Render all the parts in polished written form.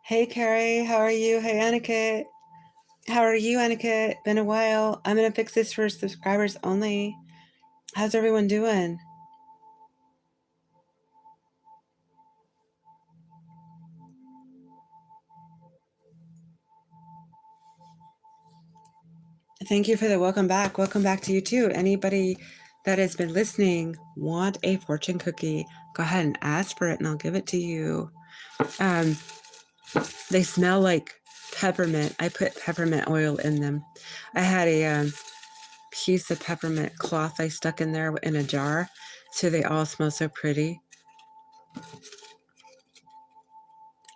Hey, Carrie, how are you? Hey, Aniket. How are you, Aniket? Been a while. I'm going to fix this for subscribers only. How's everyone doing? Thank you for the welcome back. Welcome back to you too. Anybody that has been listening want a fortune cookie, go ahead and ask for it and I'll give it to you. They smell like peppermint. I put peppermint oil in them. I had a piece of peppermint cloth I stuck in there in a jar, so they all smell so pretty.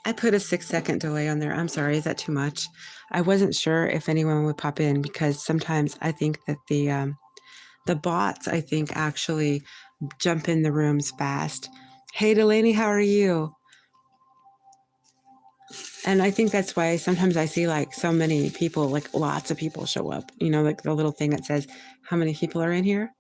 I put a 6-second delay on there. I'm sorry, is that too much? I wasn't sure if anyone would pop in because sometimes I think that the bots, I think, actually jump in the rooms fast. Hey, Delaney, how are you? And I think that's why sometimes I see like so many people, like lots of people show up, you know, like the little thing that says how many people are in here.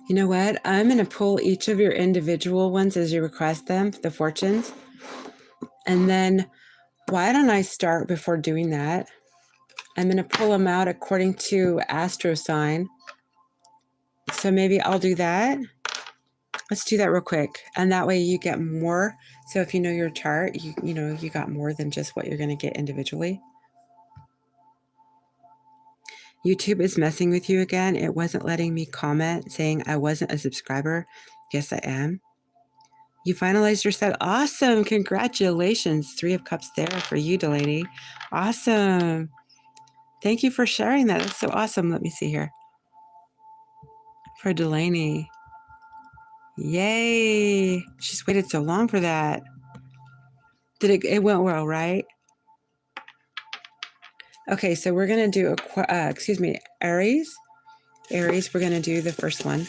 You know what? I'm going to pull each of your individual ones as you request them, the fortunes. And then why don't I start before doing that? I'm going to pull them out according to astro sign. So maybe I'll do that. Let's do that real quick. And that way you get more. So if you know your chart, you know, you got more than just what you're going to get individually. YouTube is messing with you again. It wasn't letting me comment saying I wasn't a subscriber. Yes, I am. You finalized your set. Awesome. Congratulations. 3 of Cups there for you, Delaney. Awesome. Thank you for sharing that. That's so awesome. Let me see here. For Delaney. Yay. She's waited so long for that. It went well, right? Okay, so we're going to do, Aries. Aries, we're going to do the first one.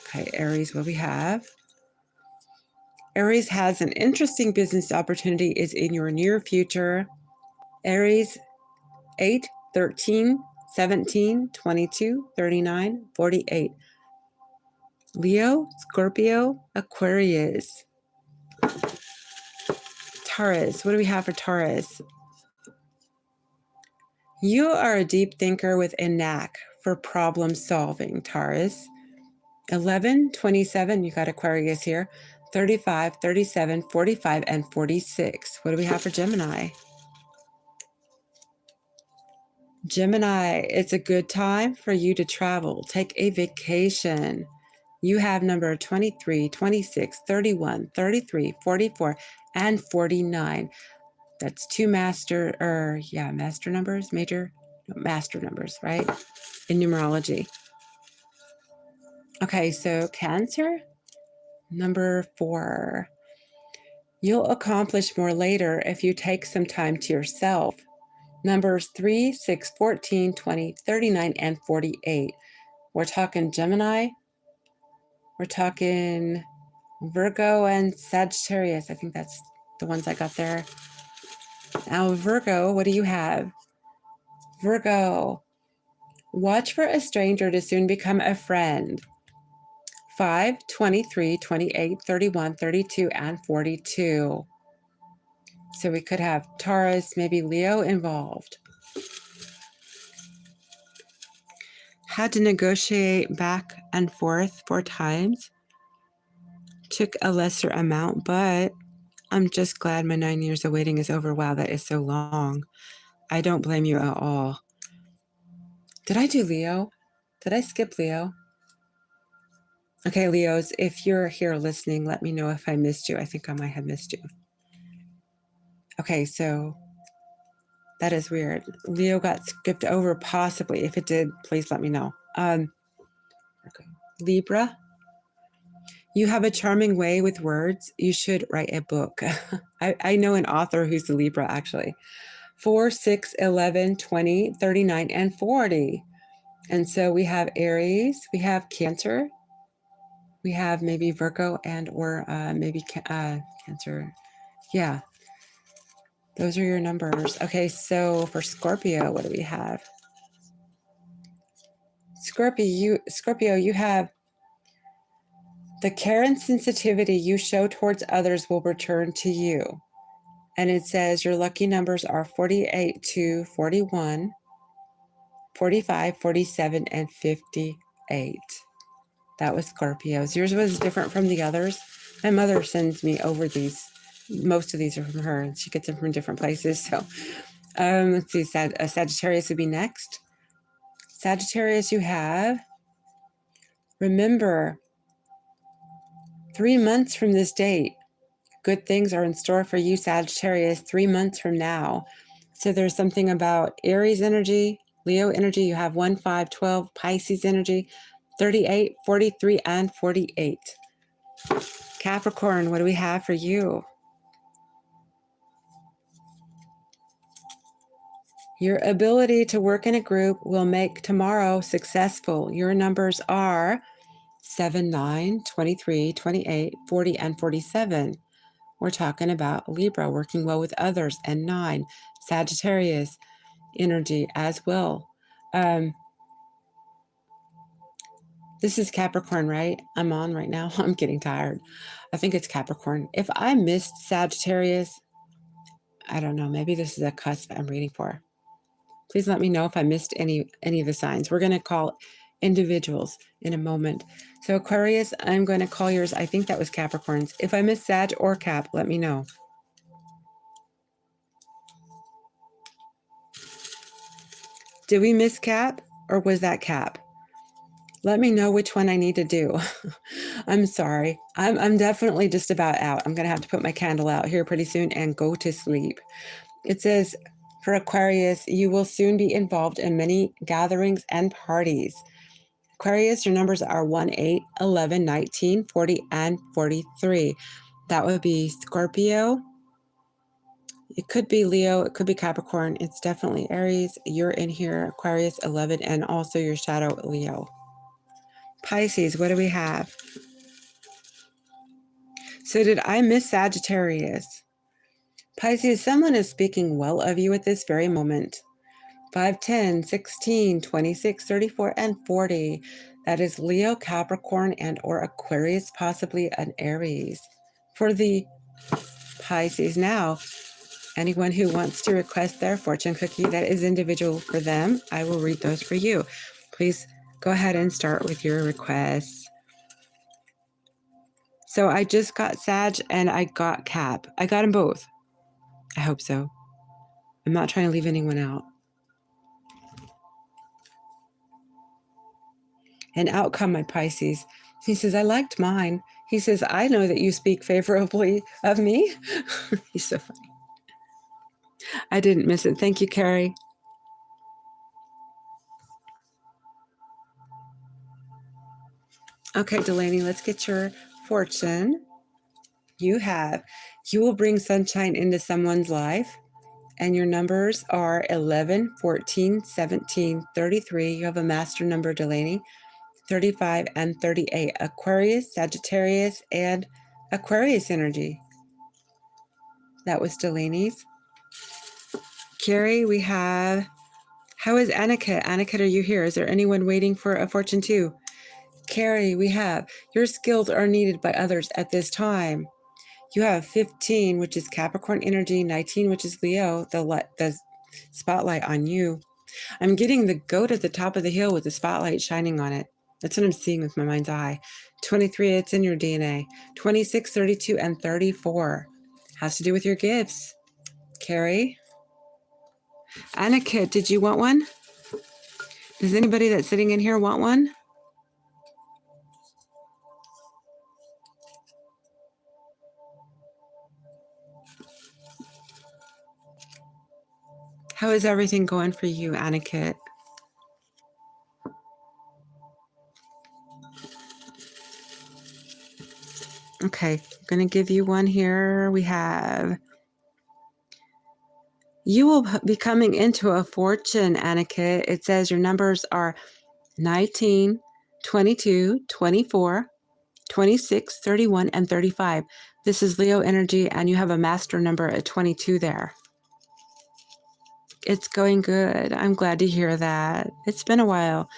Okay, Aries, what we have? Aries has an interesting business opportunity is in your near future. Aries, 8, 13, 17, 22, 39, 48. Leo, Scorpio, Aquarius. Taurus, what do we have for Taurus? You are a deep thinker with a knack for problem solving, Taurus. 11, 27, you got Aquarius here. 35, 37, 45, and 46. What do we have for Gemini? Gemini, it's a good time for you to travel. Take a vacation. You have number 23, 26, 31, 33, 44, and 49. That's 2 master numbers, master numbers, right? In numerology. Okay, so Cancer, number 4. You'll accomplish more later if you take some time to yourself. Numbers 3, 6, 14, 20, 39, and 48. We're talking Gemini. We're talking Virgo and Sagittarius. I think that's the ones I got there. Now, Virgo, what do you have? Virgo, watch for a stranger to soon become a friend. 5, 23, 28, 31, 32, and 42. So we could have Taurus, maybe Leo involved. Had to negotiate back and forth 4 times. Took a lesser amount, but I'm just glad my 9 years of waiting is over. Wow, that is so long. I don't blame you at all. Did I do Leo? Did I skip Leo? Okay, Leos, if you're here listening, let me know if I missed you. I think I might have missed you. Okay, so that is weird. Leo got skipped over, possibly. If it did, please let me know. Okay. Libra, you have a charming way with words. You should write a book. I know an author who's a Libra, actually. 4, 6, 11, 20, 39, and 40. And so we have Aries, we have Cancer, We have maybe Virgo and or maybe Cancer. Yeah, those are your numbers. Okay, so for Scorpio, what do we have? Scorpio, you have the care and sensitivity you show towards others will return to you. And it says your lucky numbers are 48 to 41, 45, 47, and 58. That was Scorpio's. Yours was different from the others. My mother sends me over these. Most of these are from her, and she gets them from different places. So let's see, Sagittarius would be next. Sagittarius, you have, remember, 3 months from this date, good things are in store for you, Sagittarius, 3 months from now. So there's something about Aries energy, Leo energy. You have 1, 5, 12, Pisces energy, 38, 43, and 48. Capricorn, what do we have for you? Your ability to work in a group will make tomorrow successful. Your numbers are 7, 9, 23, 28, 40, and 47. We're talking about Libra, working well with others, and 9, Sagittarius energy as well. This is Capricorn, right? I'm on right now. I'm getting tired. I think it's Capricorn. If I missed Sagittarius, I don't know. Maybe this is a cusp I'm reading for. Please let me know if I missed any of the signs. We're going to call individuals in a moment. So Aquarius, I'm going to call yours. I think that was Capricorn's. If I missed Sag or Cap, let me know. Did we miss Cap or was that Cap? Let me know which one I need to do. I'm sorry. I'm definitely just about out. I'm going to have to put my candle out here pretty soon and go to sleep. It says, for Aquarius, you will soon be involved in many gatherings and parties. Aquarius, your numbers are 1, 8, 11, 19, 40, and 43. That would be Scorpio. It could be Leo. It could be Capricorn. It's definitely Aries. You're in here, Aquarius 11, and also your shadow, Leo. Pisces, what do we have? So did I miss Sagittarius? Pisces, someone is speaking well of you at this very moment. 5, 10, 16, 26, 34, and 40. That is Leo, Capricorn, and or Aquarius, possibly an Aries. For the Pisces now, anyone who wants to request their fortune cookie, that is individual for them. I will read those for you. Please go ahead and start with your requests. So I just got Sag and I got Cap. I got them both. I hope so. I'm not trying to leave anyone out. And out come my Pisces. He says, I liked mine. He says, I know that you speak favorably of me. He's so funny. I didn't miss it. Thank you, Carrie. Okay, Delaney, let's get your fortune. You will bring sunshine into someone's life. And your numbers are 11, 14, 17, 33. You have a master number, Delaney. 35 and 38. Aquarius, Sagittarius, and Aquarius energy. That was Delaney's. Carrie, we have, how is Annika? Annika, are you here? Is there anyone waiting for a fortune too? Carrie, we have, your skills are needed by others at this time. You have 15, which is Capricorn energy, 19, which is Leo, the spotlight on you. I'm getting the goat at the top of the hill with the spotlight shining on it. That's what I'm seeing with my mind's eye. 23, it's in your DNA. 26, 32, and 34. Has to do with your gifts. Carrie? Annika, did you want one? Does anybody that's sitting in here want one? How is everything going for you, Annika? Okay, I'm going to give you one here. We have, you will be coming into a fortune, Annika. It says your numbers are 19, 22, 24, 26, 31, and 35. This is Leo energy, and you have a master number at 22 there. It's going good. I'm glad to hear that. It's been a while.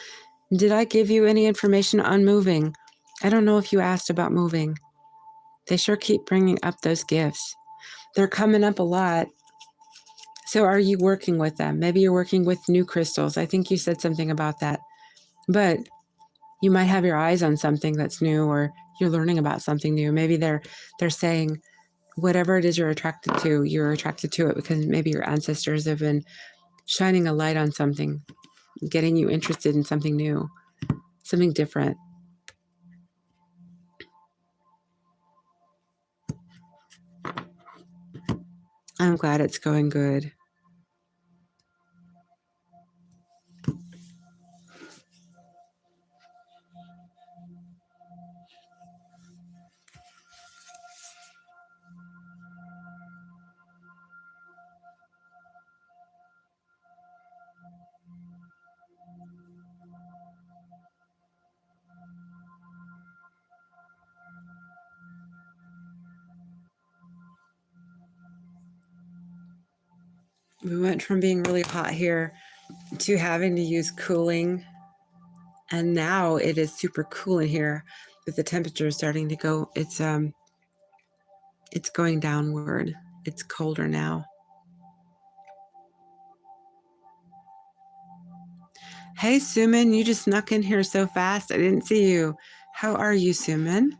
Did I give you any information on moving? I don't know if you asked about moving. They sure keep bringing up those gifts. They're coming up a lot. So are you working with them? Maybe you're working with new crystals. I think you said something about that. But you might have your eyes on something that's new, or you're learning about something new. Maybe they're saying whatever it is you're attracted to it because maybe your ancestors have been shining a light on something, getting you interested in something new, something different. I'm glad it's going good. We went from being really hot here to having to use cooling, and now it is super cool in here with the temperature starting to go. It's going downward. It's colder now. Hey, Suman, you just snuck in here so fast. I didn't see you. How are you, Suman?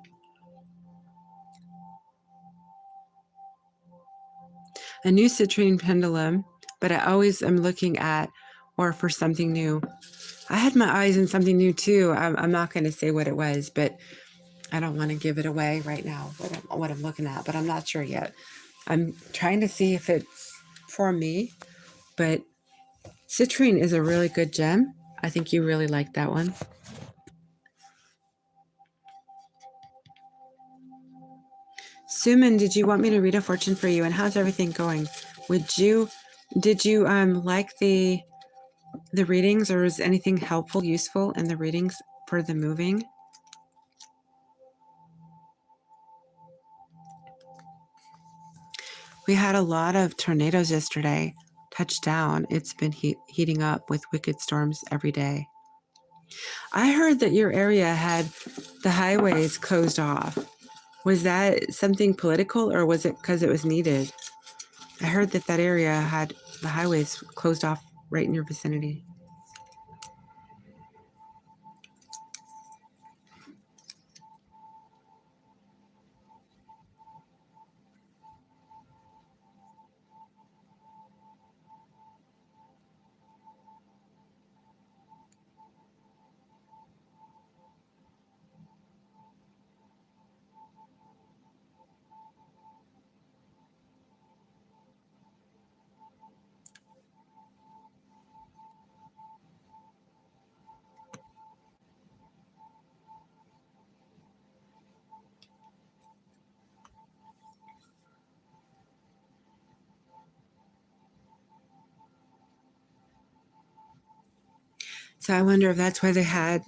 A new citrine pendulum, but I always am looking at or for something new. I had my eyes on something new too. I'm not going to say what it was, but I don't want to give it away right now, what I'm looking at, but I'm not sure yet. I'm trying to see if it's for me, but citrine is a really good gem. I think you really like that one. Suman, did you want me to read a fortune for you? And how's everything going? Did you like the readings, or is anything helpful, useful in the readings for the moving? We had a lot of tornadoes yesterday touch down. It's been heating up with wicked storms every day. I heard that your area had the highways closed off. Was that something political, or was it because it was needed? I heard that area had the highways closed off right in your vicinity. So I wonder if that's why they had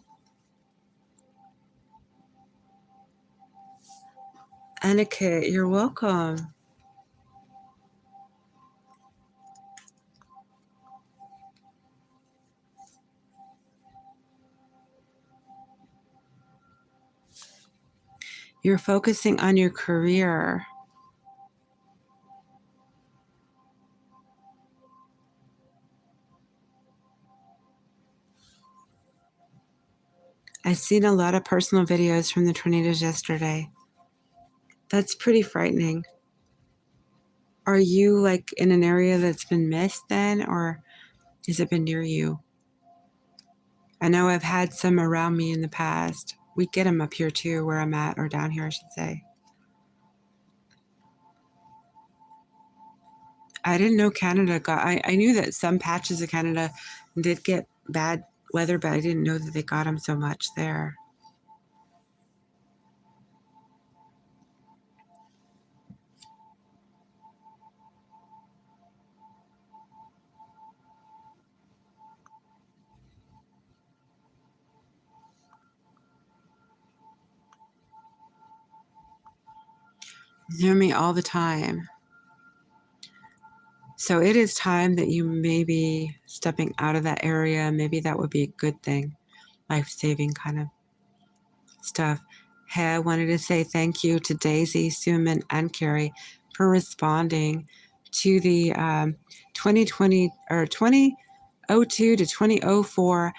Annika. You're welcome. You're focusing on your career. I've seen a lot of personal videos from the tornadoes yesterday. That's pretty frightening. Are you like in an area that's been missed then, or has it been near you? I know I've had some around me in the past. We get them up here too, where I'm at, or down here, I should say. I didn't know Canada got, I knew that some patches of Canada did get bad weather, but I didn't know that they got them so much there. near me all the time. So it is time that you may be stepping out of that area. Maybe that would be a good thing, life-saving kind of stuff. Hey, I wanted to say thank you to Daisy, Suman, and Carrie for responding to the 2020 or 2002 to 2004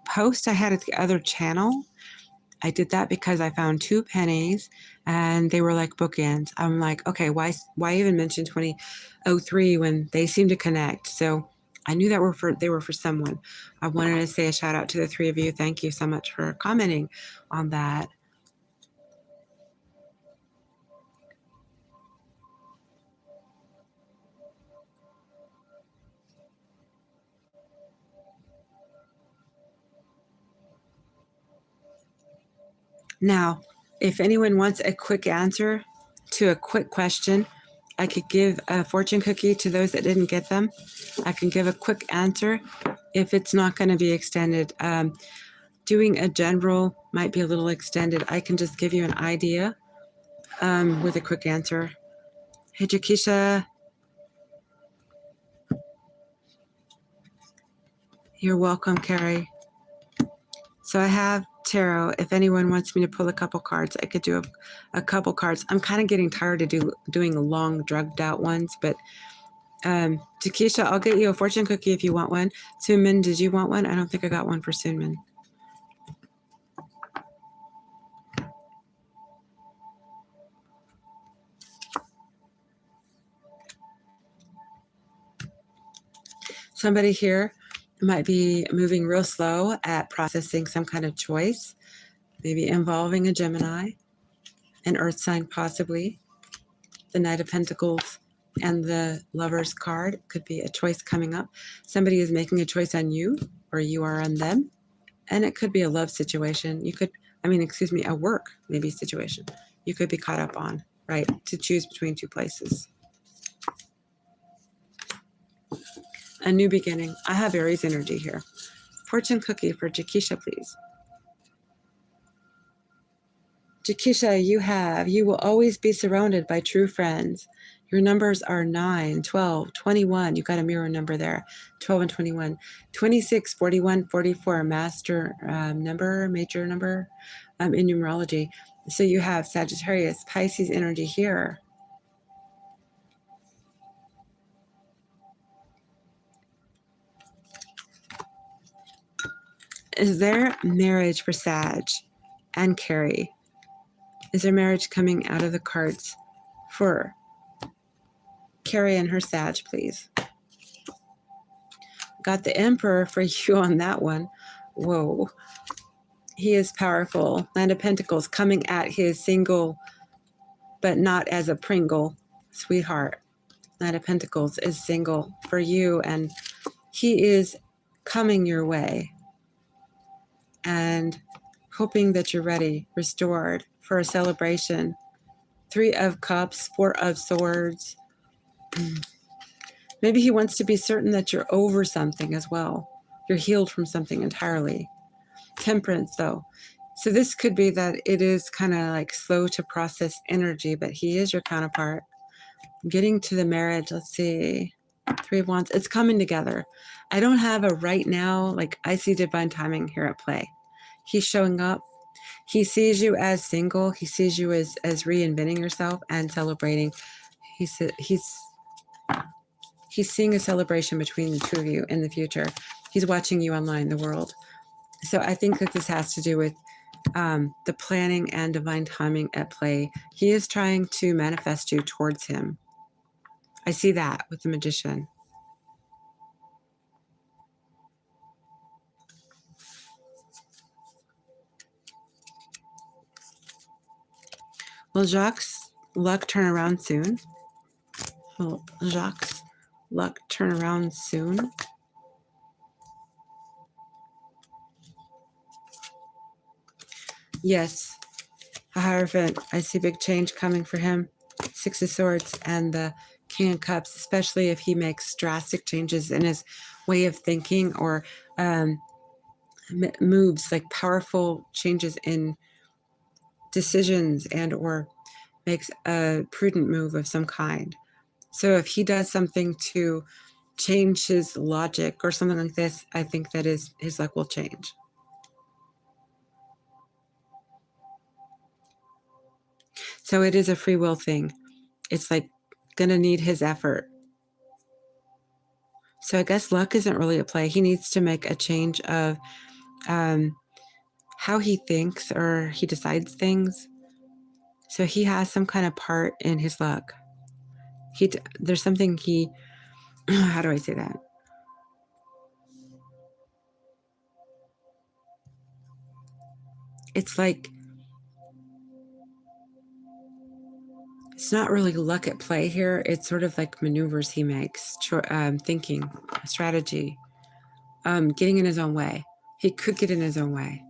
post I had at the other channel. I did that because I found 2 pennies and they were like bookends. I'm like, okay, why even mention 2003 when they seem to connect? So I knew that they were for someone. I wanted to say a shout out to the 3 of you. Thank you so much for commenting on that. Now, if anyone wants a quick answer to a quick question, I could give a fortune cookie to those that didn't get them. I can give a quick answer if it's not going to be extended. Doing a general might be a little extended. I can just give you an idea with a quick answer. Hey, 𝘧𝘰𝘰𝘬𝘪𝘦𝘴. You're welcome, Carrie. So I have tarot. If anyone wants me to pull a couple cards, I could do a couple cards. I'm kind of getting tired of doing long, drugged out ones, but 𝘧𝘰𝘰𝘬𝘪𝘦𝘴, I'll get you a fortune cookie if you want one. Sunmin, did you want one? I don't think I got one for Sunmin. Somebody here might be moving real slow at processing some kind of choice, maybe involving a Gemini, an earth sign possibly, the Knight of Pentacles and the Lover's card. Could be a choice coming up. Somebody is making a choice on you or you are on them. And it could be a love situation. A work maybe situation you could be caught up on, right? To choose between 2 places. A new beginning. I have Aries energy here. Fortune cookie for 𝘧𝘰𝘰𝘬𝘪𝘦𝘴, please. 𝘧𝘰𝘰𝘬𝘪𝘦𝘴, you will always be surrounded by true friends. Your numbers are 9, 12, 21. You got a mirror number there. 12 and 21. 26, 41, 44, master number, major number in numerology. So you have Sagittarius, Pisces energy here. Is there marriage for Sag and Carrie? Is there marriage coming out of the cards for Carrie and her Sag, please? Got the Emperor for you on that one. Whoa. He is powerful. Land of Pentacles coming at his single, but not as a Pringle sweetheart. Land of Pentacles is single for you, and he is coming your way and hoping that you're ready, restored for a celebration. 3 of Cups, 4 of Swords. Maybe he wants to be certain that you're over something as well. You're healed from something entirely. Temperance, though. So this could be that it is kind of like slow to process energy, but he is your counterpart. Getting to the marriage, let's see. 3 of Wands. It's coming together. I don't have a right now, like I see divine timing here at play. He's showing up. He sees you as single. He sees you as reinventing yourself and celebrating. He's seeing a celebration between the 2 of you in the future. He's watching you online, the world. So I think that this has to do with the planning and divine timing at play. He is trying to manifest you towards him. I see that with the Magician. Will Jacques' luck turn around soon? Will Jacques' luck turn around soon? Yes. A Hierophant. I see big change coming for him. 6 of Swords and the King of Cups, especially if he makes drastic changes in his way of thinking or moves, like powerful changes in decisions and or makes a prudent move of some kind. So if he does something to change his logic or something like this, I think that his luck will change. So it is a free will thing. It's like gonna need his effort. So I guess luck isn't really at play. He needs to make a change of how he thinks or he decides things. So he has some kind of part in his luck. There's something he, how do I say that? It's like, it's not really luck at play here. It's sort of like maneuvers he makes, thinking, strategy, getting in his own way. He could get in his own way.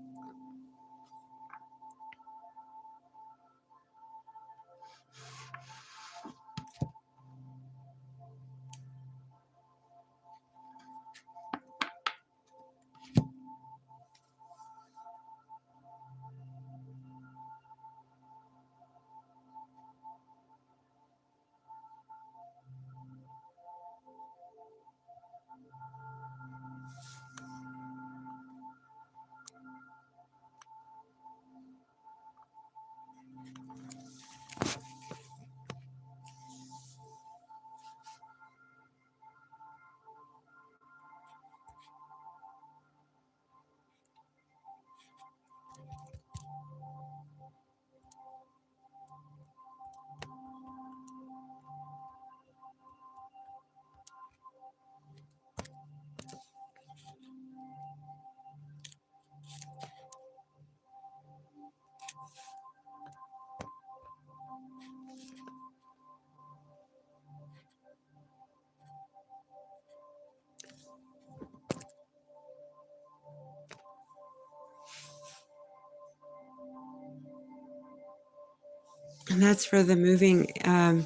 And that's for the moving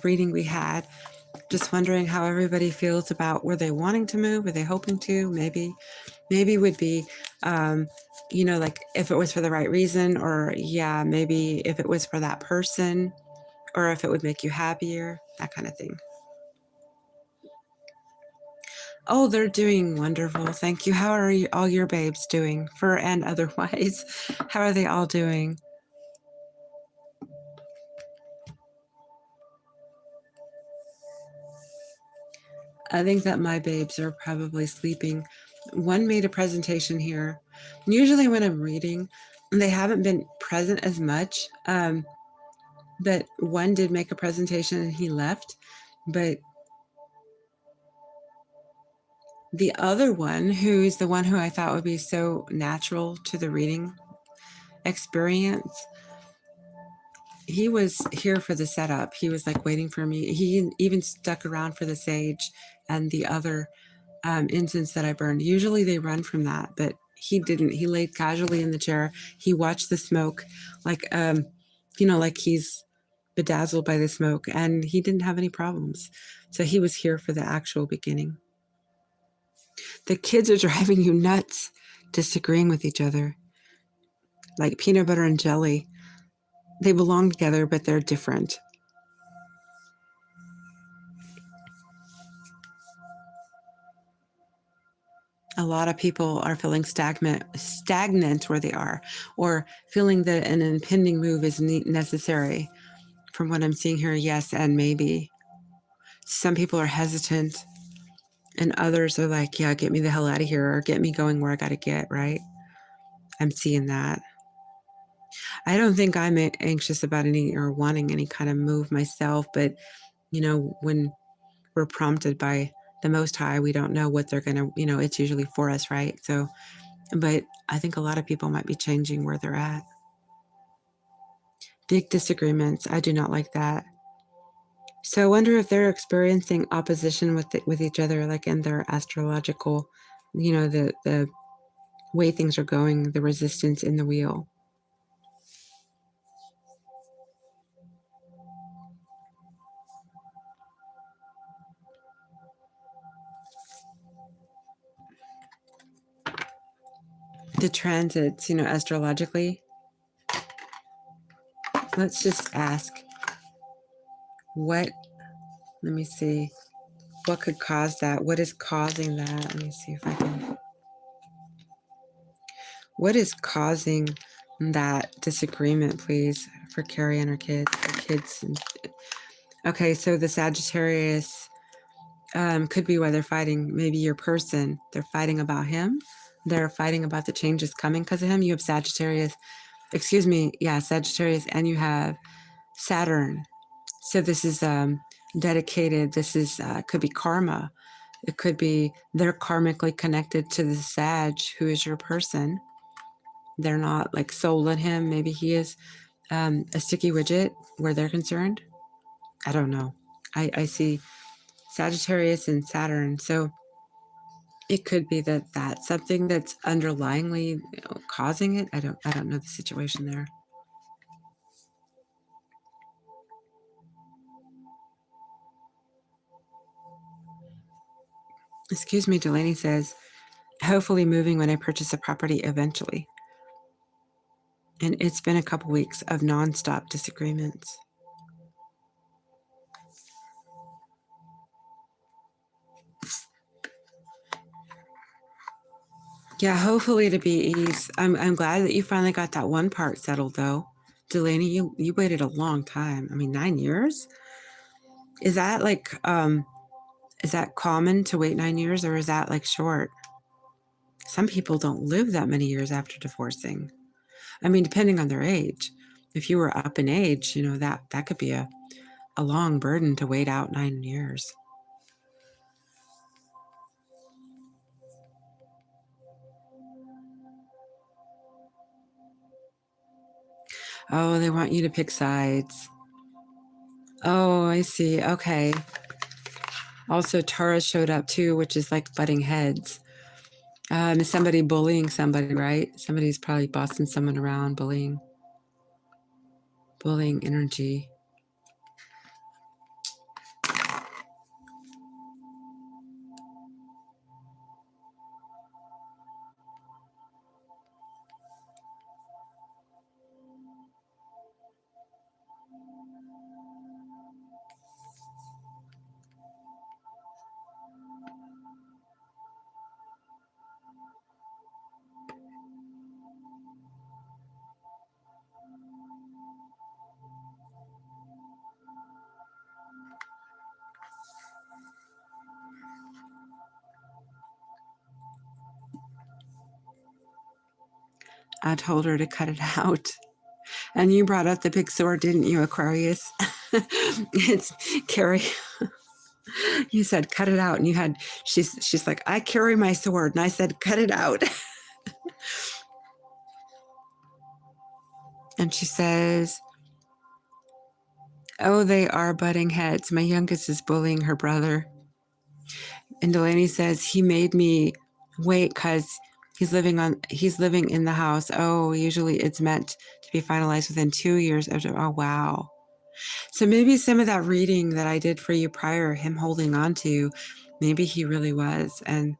reading we had. Just wondering how everybody feels about, were they wanting to move? Were they hoping to? Maybe would be, like if it was for the right reason, or yeah, maybe if it was for that person, or if it would make you happier, that kind of thing. Oh, they're doing wonderful. Thank you. How are all your babes doing, fur and otherwise? How are they all doing? I think that my babes are probably sleeping. One made a presentation here. Usually when I'm reading, they haven't been present as much, but one did make a presentation and he left. But the other one, who is the one who I thought would be so natural to the reading experience, he was here for the setup. He was like waiting for me. He even stuck around for the sage and the other incense that I burned. Usually they run from that, but he didn't. He laid casually in the chair. He watched the smoke, like like he's bedazzled by the smoke, and he didn't have any problems. So he was here for the actual beginning. The kids are driving you nuts, disagreeing with each other, like peanut butter and jelly. They belong together, but they're different. A lot of people are feeling stagnant where they are, or feeling that an impending move is necessary. From what I'm seeing here, yes, and maybe. Some people are hesitant, and others are like, yeah, get me the hell out of here, or get me going where I got to get, right? I'm seeing that. I don't think I'm anxious about any or wanting any kind of move myself, but, when we're prompted by the Most High, we don't know what they're going to, it's usually for us, right? So, but I think a lot of people might be changing where they're at. Big disagreements. I do not like that. So I wonder if they're experiencing opposition with each other, like in their astrological, the way things are going, the resistance in the wheel. The transits, astrologically. Let's just ask what, let me see, what could cause that? What is causing that? Let me see if I can. What is causing that disagreement, please, for Carrie and her kids? Her kids. Okay, so the Sagittarius could be why they're fighting. Maybe your person, they're fighting about him. They're fighting about the changes coming because of him. You have Sagittarius, Sagittarius, and you have Saturn. So this is dedicated. This is could be karma. It could be they're karmically connected to the Sag, who is your person. They're not like soul in him. Maybe he is a sticky widget where they're concerned. I don't know. I see Sagittarius and Saturn. So it could be that that's something that's underlyingly causing it. I don't know the situation there. Excuse me, Delaney says, hopefully moving when I purchase a property eventually. And it's been a couple weeks of nonstop disagreements. Yeah, hopefully to be ease. I'm glad that you finally got that one part settled, though. Delaney, you waited a long time. I mean, 9 years? Is that like, is that common to wait 9 years, or is that like short? Some people don't live that many years after divorcing. I mean, depending on their age. If you were up in age, that could be a long burden to wait out 9 years. Oh, they want you to pick sides. Oh, I see. Okay. Also, Taurus showed up too, which is like butting heads. Is somebody bullying somebody, right? Somebody's probably bossing someone around, bullying energy. I told her to cut it out. And you brought up the big sword, didn't you, Aquarius? It's Carrie. You said, cut it out. And she's like, I carry my sword. And I said, cut it out. And she says, oh, they are butting heads. My youngest is bullying her brother. And Delaney says, he made me wait because he's living in the house. Oh, usually it's meant to be finalized within 2 years after. Oh, wow. So maybe some of that reading that I did for you prior, him holding on to, maybe he really was. And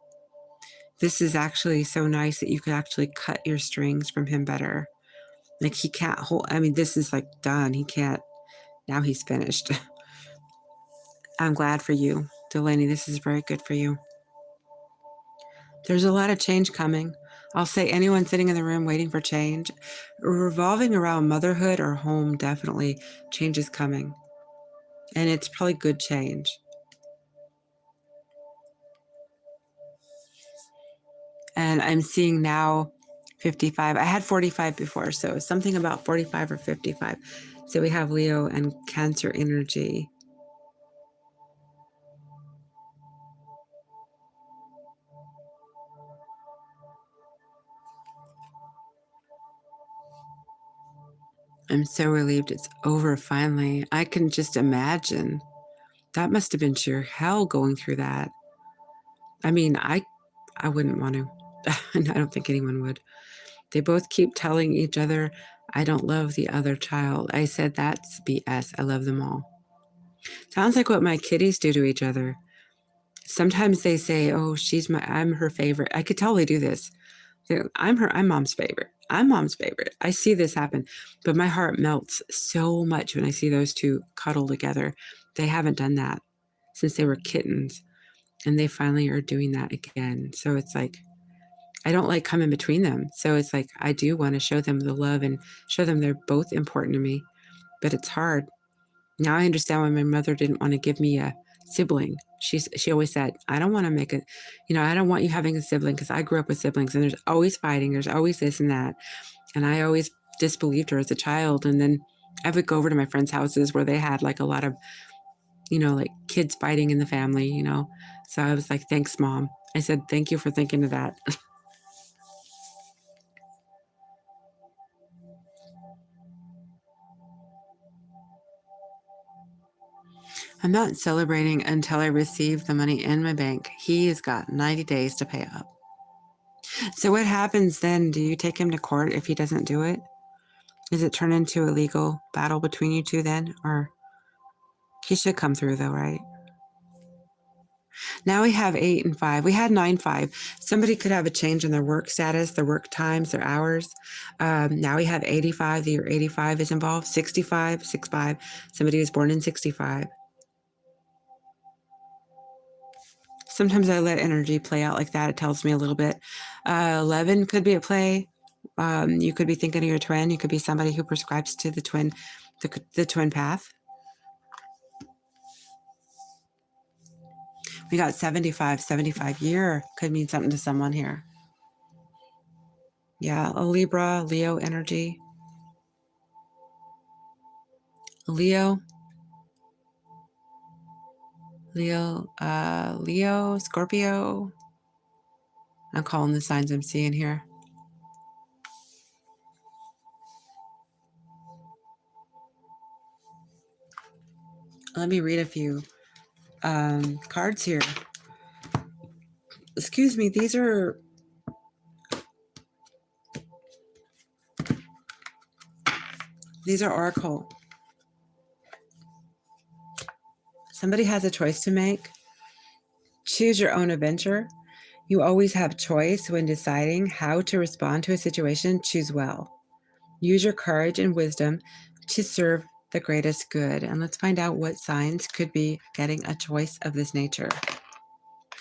this is actually so nice that you could actually cut your strings from him better. Like he can't hold, I mean, this is like done. He can't, now he's finished. I'm glad for you, Delaney. This is very good for you. There's a lot of change coming. I'll say anyone sitting in the room waiting for change, revolving around motherhood or home, definitely change is coming. And it's probably good change. And I'm seeing now 55. I had 45 before, so something about 45 or 55. So we have Leo and Cancer energy. I'm so relieved it's over finally. I can just imagine. That must have been sheer hell going through that. I mean, I wouldn't want to. I don't think anyone would. They both keep telling each other, I don't love the other child. I said, that's BS. I love them all. Sounds like what my kitties do to each other. Sometimes they say, oh, I'm her favorite. I could tell they do this. I'm mom's favorite. I'm mom's favorite. I see this happen, but my heart melts so much when I see those two cuddle together. They haven't done that since they were kittens, and they finally are doing that again. So it's like, I don't like coming between them. So it's like, I do want to show them the love and show them they're both important to me, but it's hard. Now I understand why my mother didn't want to give me a sibling. She always said, I don't want to make it, I don't want you having a sibling, because I grew up with siblings and there's always fighting. There's always this and that. And I always disbelieved her as a child. And then I would go over to my friends' houses where they had like a lot of, like kids fighting in the family. So I was like, thanks, Mom. I said, thank you for thinking of that. I'm not celebrating until I receive the money in my bank. He has got 90 days to pay up. So what happens then? Do you take him to court if he doesn't do it? Does it turn into a legal battle between you two then? Or he should come through though, right? Now we have 8 and 5. We had 9, 5. Somebody could have a change in their work status, their work times, their hours. Now we have 85. The year 85 is involved. 65, 65. Somebody was born in 65. Sometimes I let energy play out like that. It tells me a little bit. 11 could be at play. You could be thinking of your twin. You could be somebody who prescribes to the twin path. We got 75 year could mean something to someone here. Yeah, a Libra, Leo energy. Leo, Scorpio. I'm calling the signs I'm seeing here. Let me read a few cards here. Excuse me, these are oracle. Somebody has a choice to make. Choose your own adventure. You always have choice when deciding how to respond to a situation. Choose well. Use your courage and wisdom to serve the greatest good. And let's find out what signs could be getting a choice of this nature.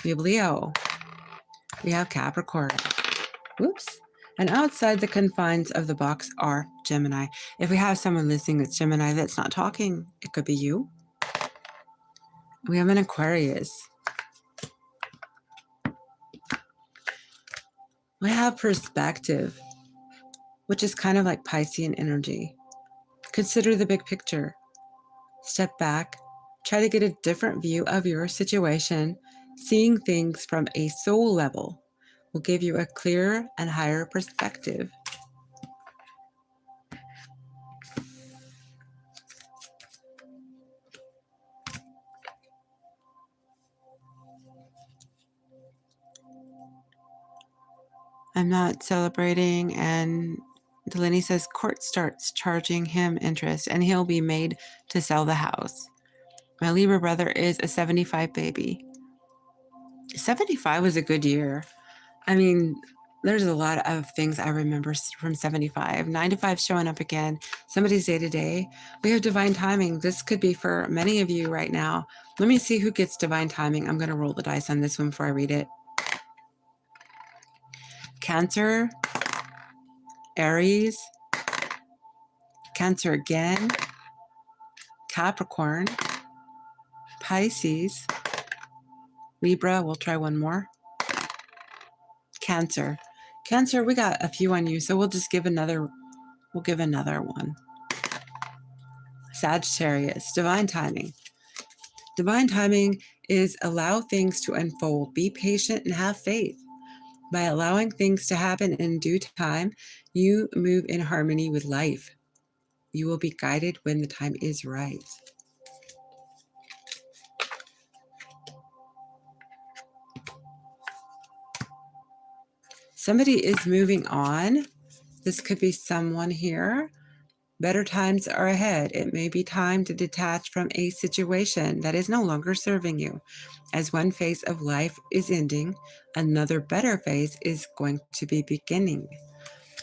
We have Leo. We have Capricorn. Whoops. And outside the confines of the box are Gemini. If we have someone listening that's Gemini that's not talking, it could be you. We have an Aquarius. We have perspective, which is kind of like Piscean energy. Consider the big picture. Step back. Try to get a different view of your situation. Seeing things from a soul level will give you a clearer and higher perspective. I'm not celebrating, and Delaney says court starts charging him interest and he'll be made to sell the house. My Libra brother is a 75 baby. 75 was a good year. I mean, there's a lot of things I remember from 75. 95 showing up again. Somebody's day to day. We have divine timing. This could be for many of you right now. Let me see who gets divine timing. I'm going to roll the dice on this one before I read it. Cancer, Aries, Cancer again, Capricorn, Pisces, Libra, we'll try one more. Cancer. Cancer, we got a few on you, so we'll give another one. Sagittarius, divine timing. Divine timing is allow things to unfold. Be patient and have faith. By allowing things to happen in due time, you move in harmony with life. You will be guided when the time is right. Somebody is moving on. This could be someone here. Better times are ahead. It may be time to detach from a situation that is no longer serving you. As one phase of life is ending, another better phase is going to be beginning.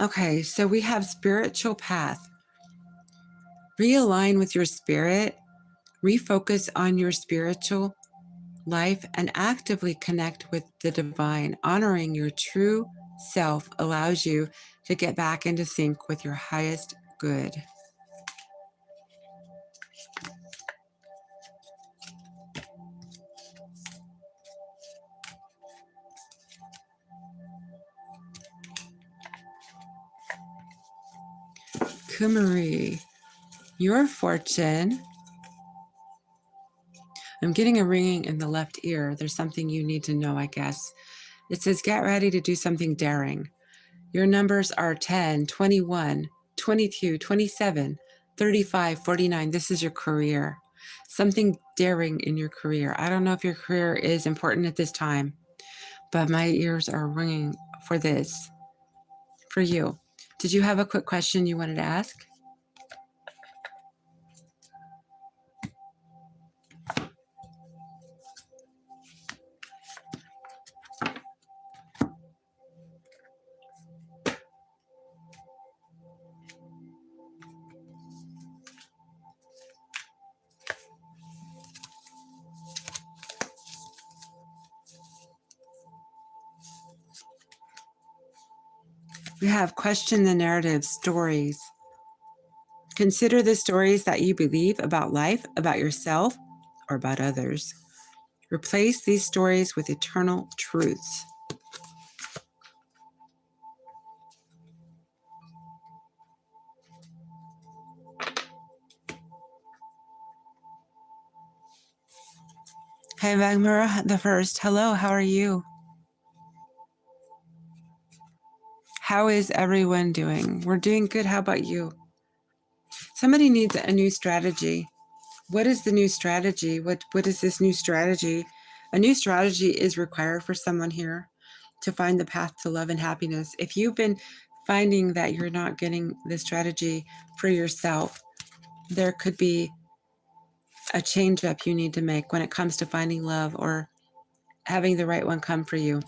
Okay, so we have spiritual path. Realign with your spirit, refocus on your spiritual life, and actively connect with the divine. Honoring your true self allows you to get back into sync with your highest good. 𝘬𝘰𝘰𝘬𝘪𝘦𝘴, your fortune. I'm getting a ringing in the left ear. There's something you need to know, I guess. It says, get ready to do something daring. Your numbers are 10, 21, 22, 27, 35, 49. This is your career. Something daring in your career. I don't know if your career is important at this time, but my ears are ringing for this, for you. Did you have a quick question you wanted to ask? We have question the narrative stories. Consider the stories that you believe about life, about yourself, or about others. Replace these stories with eternal truths. Hey, Vagmura the First. Hello, how are you? How is everyone doing? We're doing good. How about you? Somebody needs a new strategy. What is the new strategy? What is this new strategy? A new strategy is required for someone here to find the path to love and happiness. If you've been finding that you're not getting the strategy for yourself, there could be a change up you need to make when it comes to finding love or having the right one come for you.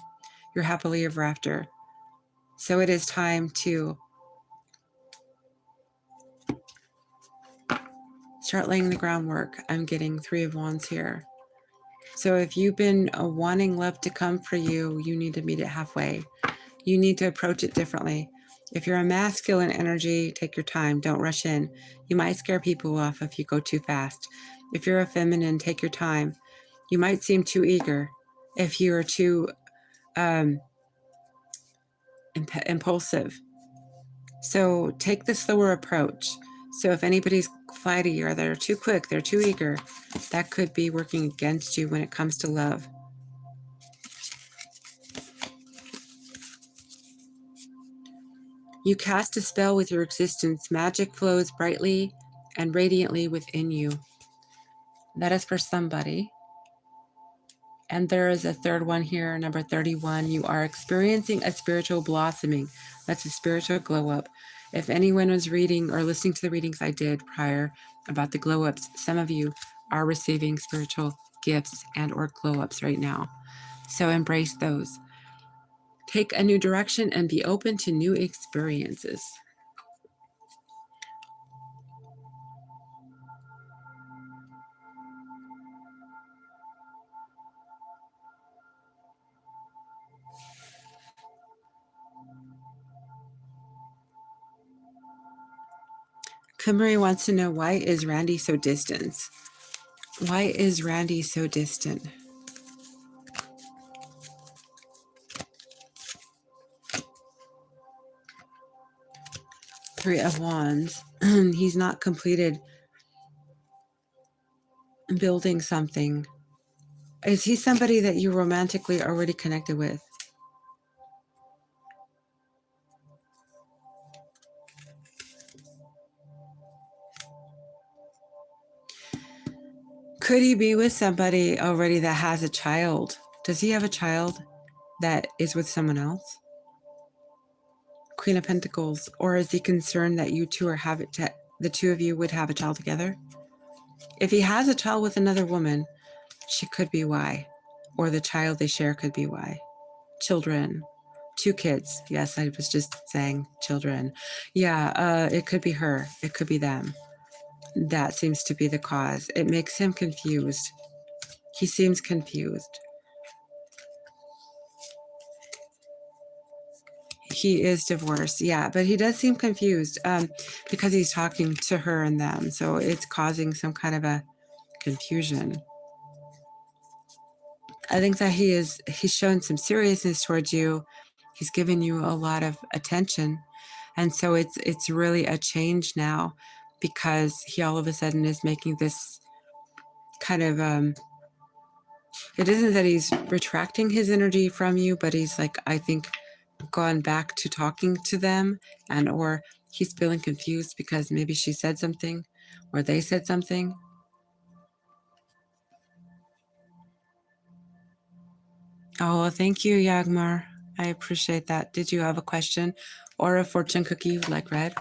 You're happily ever after. So it is time to start laying the groundwork. I'm getting 3 of Wands here. So if you've been wanting love to come for you, you need to meet it halfway. You need to approach it differently. If you're a masculine energy, take your time. Don't rush in. You might scare people off if you go too fast. If you're a feminine, take your time. You might seem too eager. If you're too impulsive. So take the slower approach. So if anybody's flighty or they're too quick, they're too eager, that could be working against you when it comes to love. You cast a spell with your existence. Magic flows brightly and radiantly within you. That is for somebody. And there is a third one here, number 31. You are experiencing a spiritual blossoming. That's a spiritual glow up. If anyone was reading or listening to the readings I did prior about the glow ups, some of you are receiving spiritual gifts and or glow ups right now. So embrace those. Take a new direction and be open to new experiences. Kimberly wants to know, why is Randy so distant? Why is Randy so distant? Three of Wands. He's not completed building something. Is he somebody that you romantically already connected with? Could he be with somebody already that has a child? Does he have a child that is with someone else? Queen of Pentacles. Or is he concerned that you two are the two of you would have a child together? If he has a child with another woman, she could be why. Or the child they share could be why. Children. 2 kids. Yes, I was just saying children. Yeah, it could be her. It could be them. That seems to be the cause. It makes him confused. He seems confused. He is divorced, yeah, but he does seem confused because he's talking to her and them. So it's causing some kind of a confusion. I think that he's shown some seriousness towards you. He's given you a lot of attention. And so it's really a change now, because he all of a sudden is making this kind of, it isn't that he's retracting his energy from you, but he's like, I think, gone back to talking to them, and or he's feeling confused because maybe she said something or they said something. Oh, well, thank you, Yagmar. I appreciate that. Did you have a question or a fortune cookie you'd like read?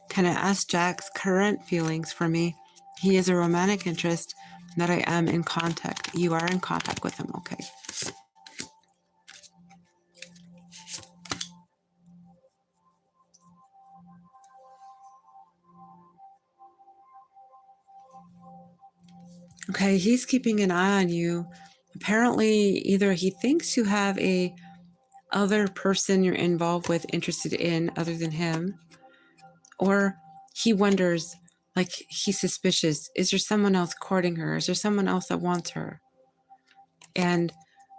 Can I ask Jack's current feelings for me? He is a romantic interest that I am in contact. You are in contact with him, okay. Okay, he's keeping an eye on you. Apparently, either he thinks you have a other person you're involved with, interested in, other than him, or he wonders, like, he's suspicious. Is there someone else courting her? Is there someone else that wants her? And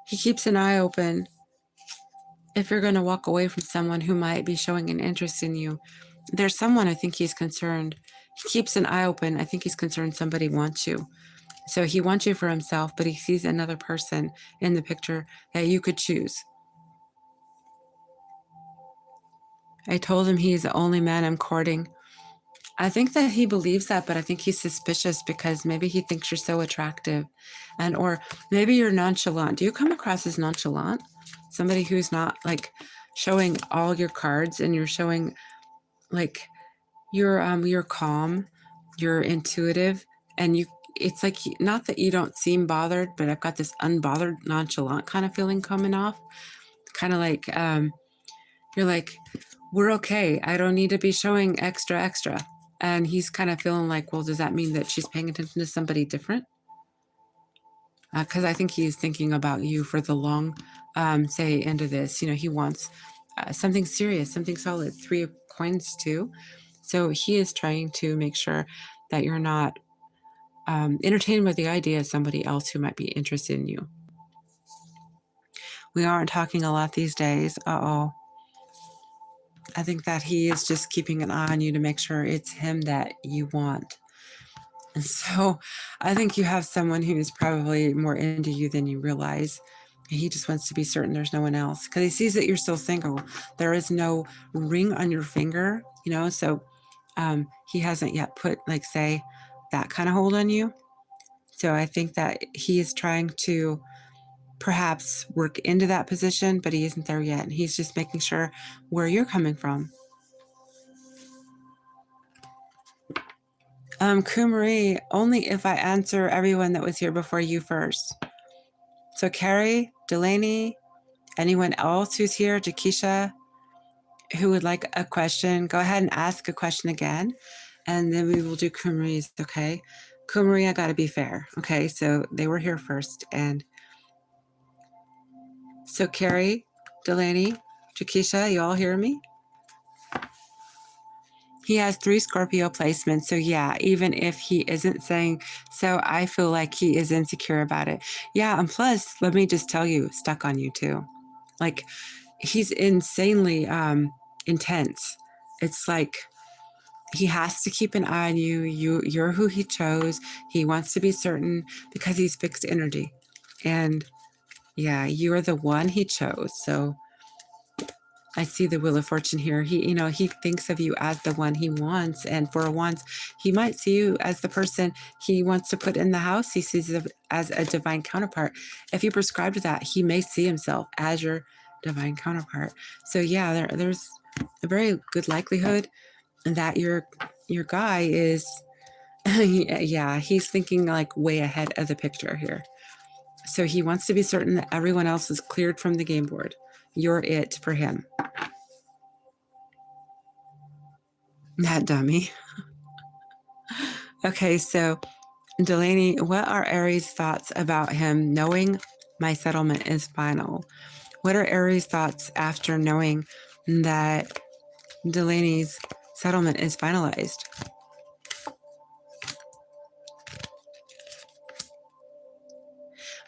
he keeps an eye open if you're going to walk away from someone who might be showing an interest in you. There's someone, I think he's concerned. He keeps an eye open. I think he's concerned somebody wants you. So he wants you for himself, but he sees another person in the picture that you could choose. I told him he's the only man I'm courting. I think that he believes that, but I think he's suspicious because maybe he thinks you're so attractive, and or maybe you're nonchalant. Do you come across as nonchalant? Somebody who's not like showing all your cards, and you're showing like you're calm, you're intuitive, and it's like, not that you don't seem bothered, but I've got this unbothered, nonchalant kind of feeling coming off. Kind of like You're like, we're okay. I don't need to be showing extra. And he's kind of feeling like, well, does that mean that she's paying attention to somebody different? Because I think he's thinking about you for the long, say, end of this. You know, he wants something serious, something solid. 3 of coins too. So he is trying to make sure that you're not entertained with the idea of somebody else who might be interested in you. We aren't talking a lot these days. Uh-oh. I think that he is just keeping an eye on you to make sure it's him that you want. And so I think you have someone who is probably more into you than you realize. He just wants to be certain there's no one else because he sees that you're still single. There is no ring on your finger, you know, so he hasn't yet put, like, say, that kind of hold on you. So I think that he is trying to perhaps work into that position, but he isn't there yet. And he's just making sure where you're coming from. 𝘬𝘰𝘰𝘬𝘪𝘦, only if I answer everyone that was here before you first. So Carrie, Delaney, anyone else who's here, 𝘧𝘰𝘰𝘬𝘪𝘦, who would like a question, go ahead and ask a question again, and then we will do 𝘬𝘰𝘰𝘬𝘪𝘦s, okay? 𝘬𝘰𝘰𝘬𝘪𝘦, I got to be fair, okay? So they were here first, and so Carrie, Delaney, 𝘧𝘰𝘰𝘬𝘪𝘦, you all hear me? He has 3 Scorpio placements, so yeah, even if he isn't saying so, I feel like he is insecure about it. Yeah, and plus, let me just tell you, stuck on you too. Like, he's insanely intense. It's like he has to keep an eye on you. You're who he chose. He wants to be certain because he's fixed energy. And yeah, you're the one he chose. So I see the Wheel of Fortune here. He thinks of you as the one he wants. And for once, he might see you as the person he wants to put in the house. He sees it as a divine counterpart. If you prescribe to that, he may see himself as your divine counterpart. So yeah, there's a very good likelihood that your guy is, yeah, he's thinking like way ahead of the picture here. So he wants to be certain that everyone else is cleared from the game board. You're it for him. That dummy. Okay, so Delaney, what are Aries' thoughts about him knowing my settlement is final? What are Aries' thoughts after knowing that Delaney's settlement is finalized?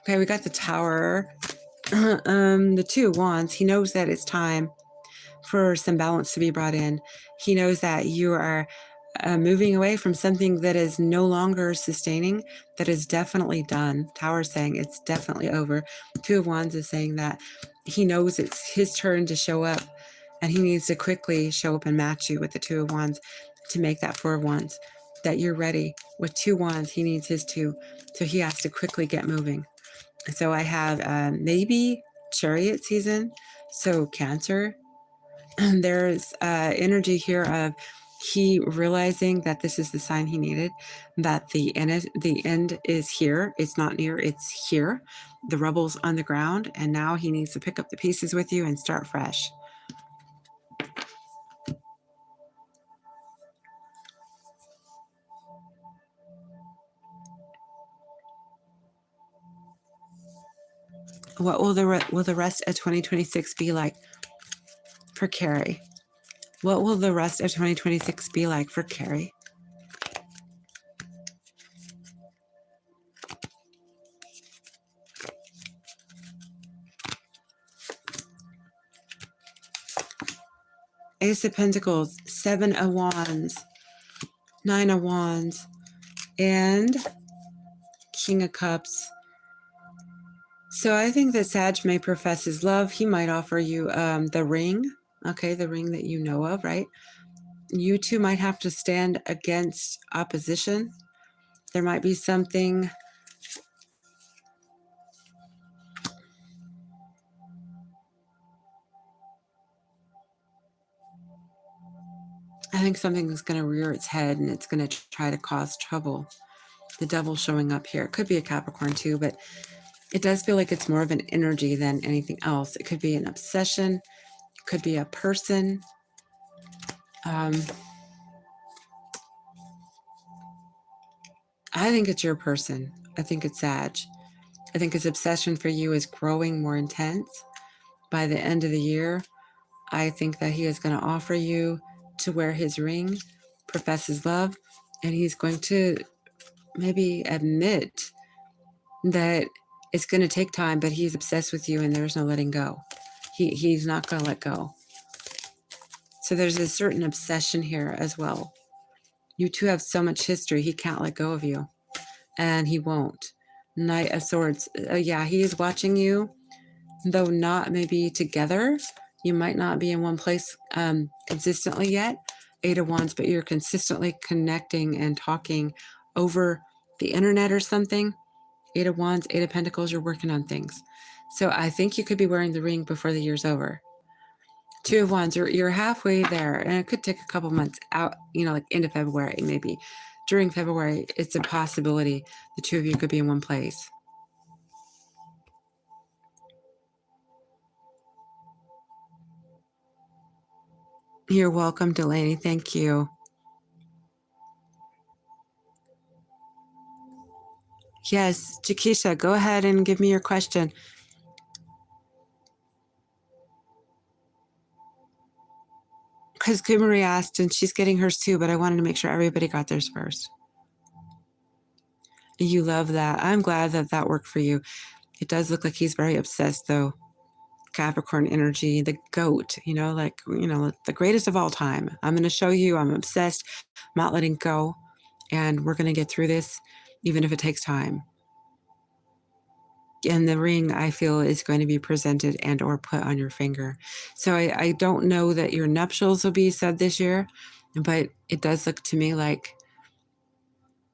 Okay, we got the Tower. The 2 of Wands. He knows that it's time for some balance to be brought in. He knows that you are moving away from something that is no longer sustaining, that is definitely done. Tower is saying it's definitely over. 2 of Wands is saying that he knows it's his turn to show up, and he needs to quickly show up and match you with the 2 of Wands to make that 4 of Wands, that you're ready. With 2 Wands, he needs his 2, so he has to quickly get moving. So I have maybe Chariot season, so Cancer. There's energy here of he realizing that this is the sign he needed, that the end is here. It's not near, it's here. The rubble's on the ground, and now he needs to pick up the pieces with you and start fresh. What will the rest of 2026 be like for Carrie? What will the rest of 2026 be like for Carrie? Ace of Pentacles, 7 of Wands, 9 of Wands, and King of Cups. So I think that Sag may profess his love. He might offer you the ring, okay, the ring that you know of, right? You two might have to stand against opposition. There might be something. I think something is going to rear its head and it's going to try to cause trouble. The Devil showing up here. It could be a Capricorn too, but it does feel like it's more of an energy than anything else. It could be an obsession. It Could be a person. I think it's your person. I think it's Sag. I think his obsession for you is growing more intense. By the end of the year, I think that he is going to offer you to wear his ring, profess his love, and he's going to maybe admit that it's going to take time, but he's obsessed with you and there's no letting go. He's not going to let go. So there's a certain obsession here as well. You two have so much history, he can't let go of you. And he won't. Knight of Swords. Yeah, he is watching you, though not maybe together. You might not be in one place consistently yet. Eight of Wands, but you're consistently connecting and talking over the internet or something. Eight of Wands, Eight of Pentacles, you're working on things. So I think you could be wearing the ring before the year's over. Two of Wands, you're halfway there, and it could take a couple months out, like into February, maybe. During February, it's a possibility the two of you could be in one place. You're welcome, Delaney. Thank you. Yes, 𝘰𝘰𝘰𝘬𝘵, go ahead and give me your question. Because 𝘤𝘰𝘰𝘬𝘪𝘦𝘴 asked, and she's getting hers too, but I wanted to make sure everybody got theirs first. You love that. I'm glad that that worked for you. It does look like he's very obsessed, though. Capricorn energy, the goat, the greatest of all time. I'm going to show you I'm obsessed, I'm not letting go, and we're going to get through this, even if it takes time. And the ring, I feel, is going to be presented and or put on your finger. So I don't know that your nuptials will be said this year, but it does look to me like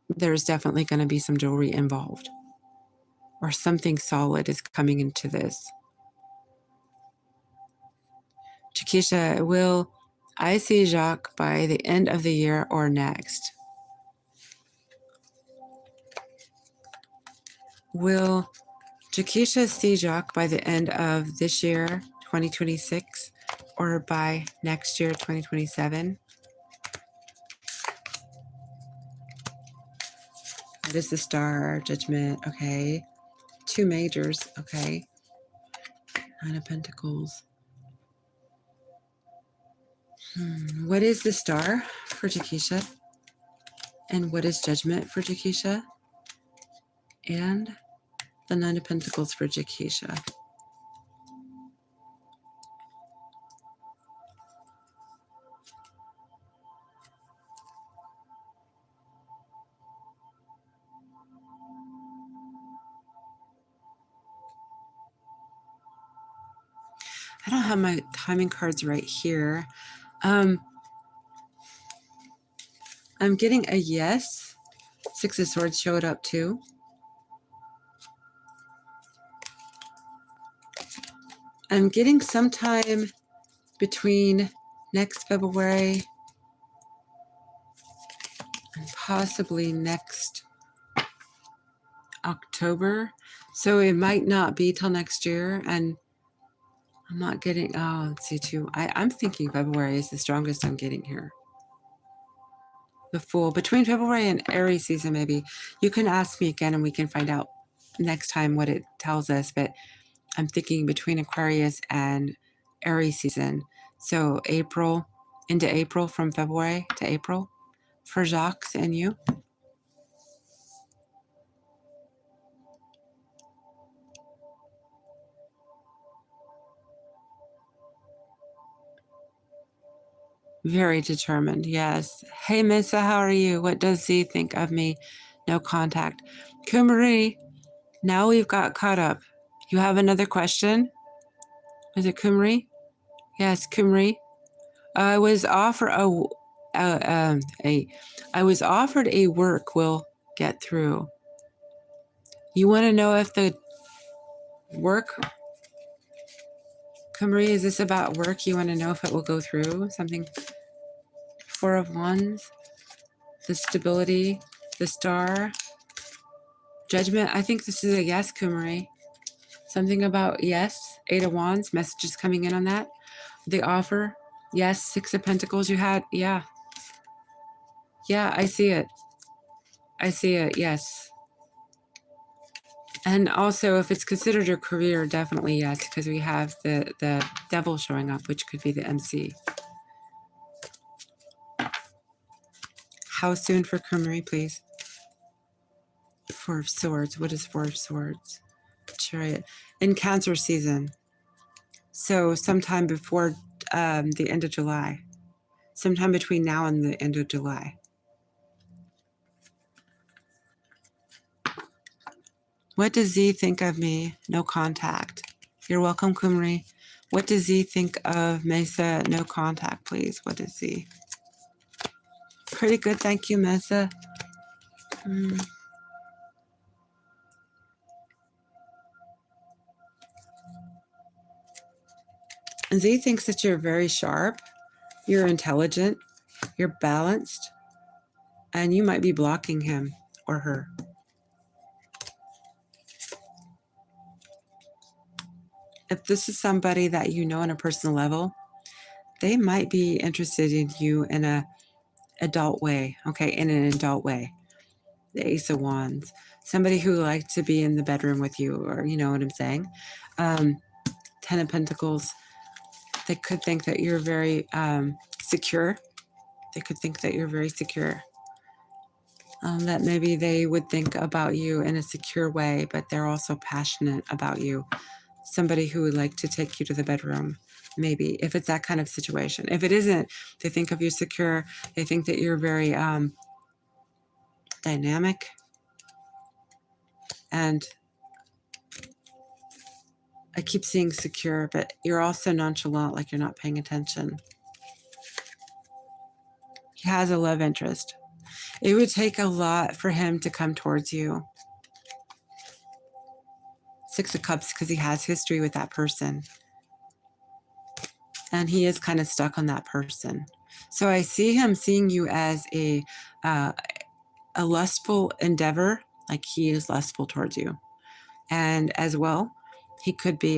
there's definitely going to be some jewelry involved, or something solid is coming into this. 𝘰𝘰𝘰𝘬𝘪𝘦𝘴, will I see Jacques by the end of the year or next? Will 𝘰𝘰𝘰𝘬𝘪𝘦𝘴 see Jacques by the end of this year, 2026, or by next year, 2027? What is the star? Judgment. Okay. Two majors. Okay. Nine of Pentacles. What is the star for 𝘰𝘰𝘰𝘬𝘪𝘦𝘴? And what is Judgment for 𝘰𝘰𝘰𝘬𝘪𝘦? And the Nine of Pentacles for 𝘰𝘰𝘰𝘬𝘪𝘦. I don't have my timing cards right here. I'm getting a yes. Six of Swords showed up too. I'm getting sometime between next February and possibly next October. So it might not be till next year. And I'm not getting, let's see too. I'm thinking February is the strongest I'm getting here. The Fool. Between February and Aries season, maybe. You can ask me again and we can find out next time what it tells us. But I'm thinking between Aquarius and Aries season. So April, into April, from February to April for Jacques and you. Very determined, yes. Hey, Missa, how are you? What does Z think of me? No contact. 𝘤𝘰𝘰𝘬𝘪𝘦𝘴, now we've got caught up. You have another question? Is it 𝘤𝘰𝘰𝘬𝘪𝘦? Yes, 𝘤𝘰𝘰𝘬𝘪𝘦. I was offered a work we'll get through. You want to know if the work, 𝘤𝘰𝘰𝘬𝘪𝘦, is this about work? You want to know if it will go through? Something. Four of Wands, the stability, the star, Judgment. I think this is a yes, 𝘤𝘰𝘰𝘬𝘪𝘦. Something about yes. Eight of Wands, messages coming in on that. The offer. Yes, Six of Pentacles you had. Yeah. Yeah, I see it. I see it, yes. And also, if it's considered your career, definitely yes, because we have the devil showing up, which could be the MC. How soon for Kumari, please? Four of Swords. What is Four of Swords? Chariot. In Cancer season. So sometime before the end of July. Sometime between now and the end of July. What does Z think of me? No contact. You're welcome, Kumari. What does Z think of Mesa? No contact, please. What is Z? Pretty good, thank you, Mesa. Z thinks that you're very sharp, you're intelligent, you're balanced, and you might be blocking him or her. If this is somebody that you know on a personal level, they might be interested in you in an adult way, okay, in an adult way. The Ace of Wands. Somebody who likes to be in the bedroom with you, or you know what I'm saying. 10 of Pentacles. They could think that you're very secure. They could think that you're very secure. That maybe they would think about you in a secure way, but they're also passionate about you. Somebody who would like to take you to the bedroom, maybe, if it's that kind of situation. If it isn't, they think of you secure. They think that you're very dynamic. And I keep seeing secure, but you're also nonchalant, like you're not paying attention. He has a love interest. It would take a lot for him to come towards you. Six of Cups, because he has history with that person. And he is kind of stuck on that person. So I see him seeing you as a lustful endeavor, like he is lustful towards you. And as well, he could be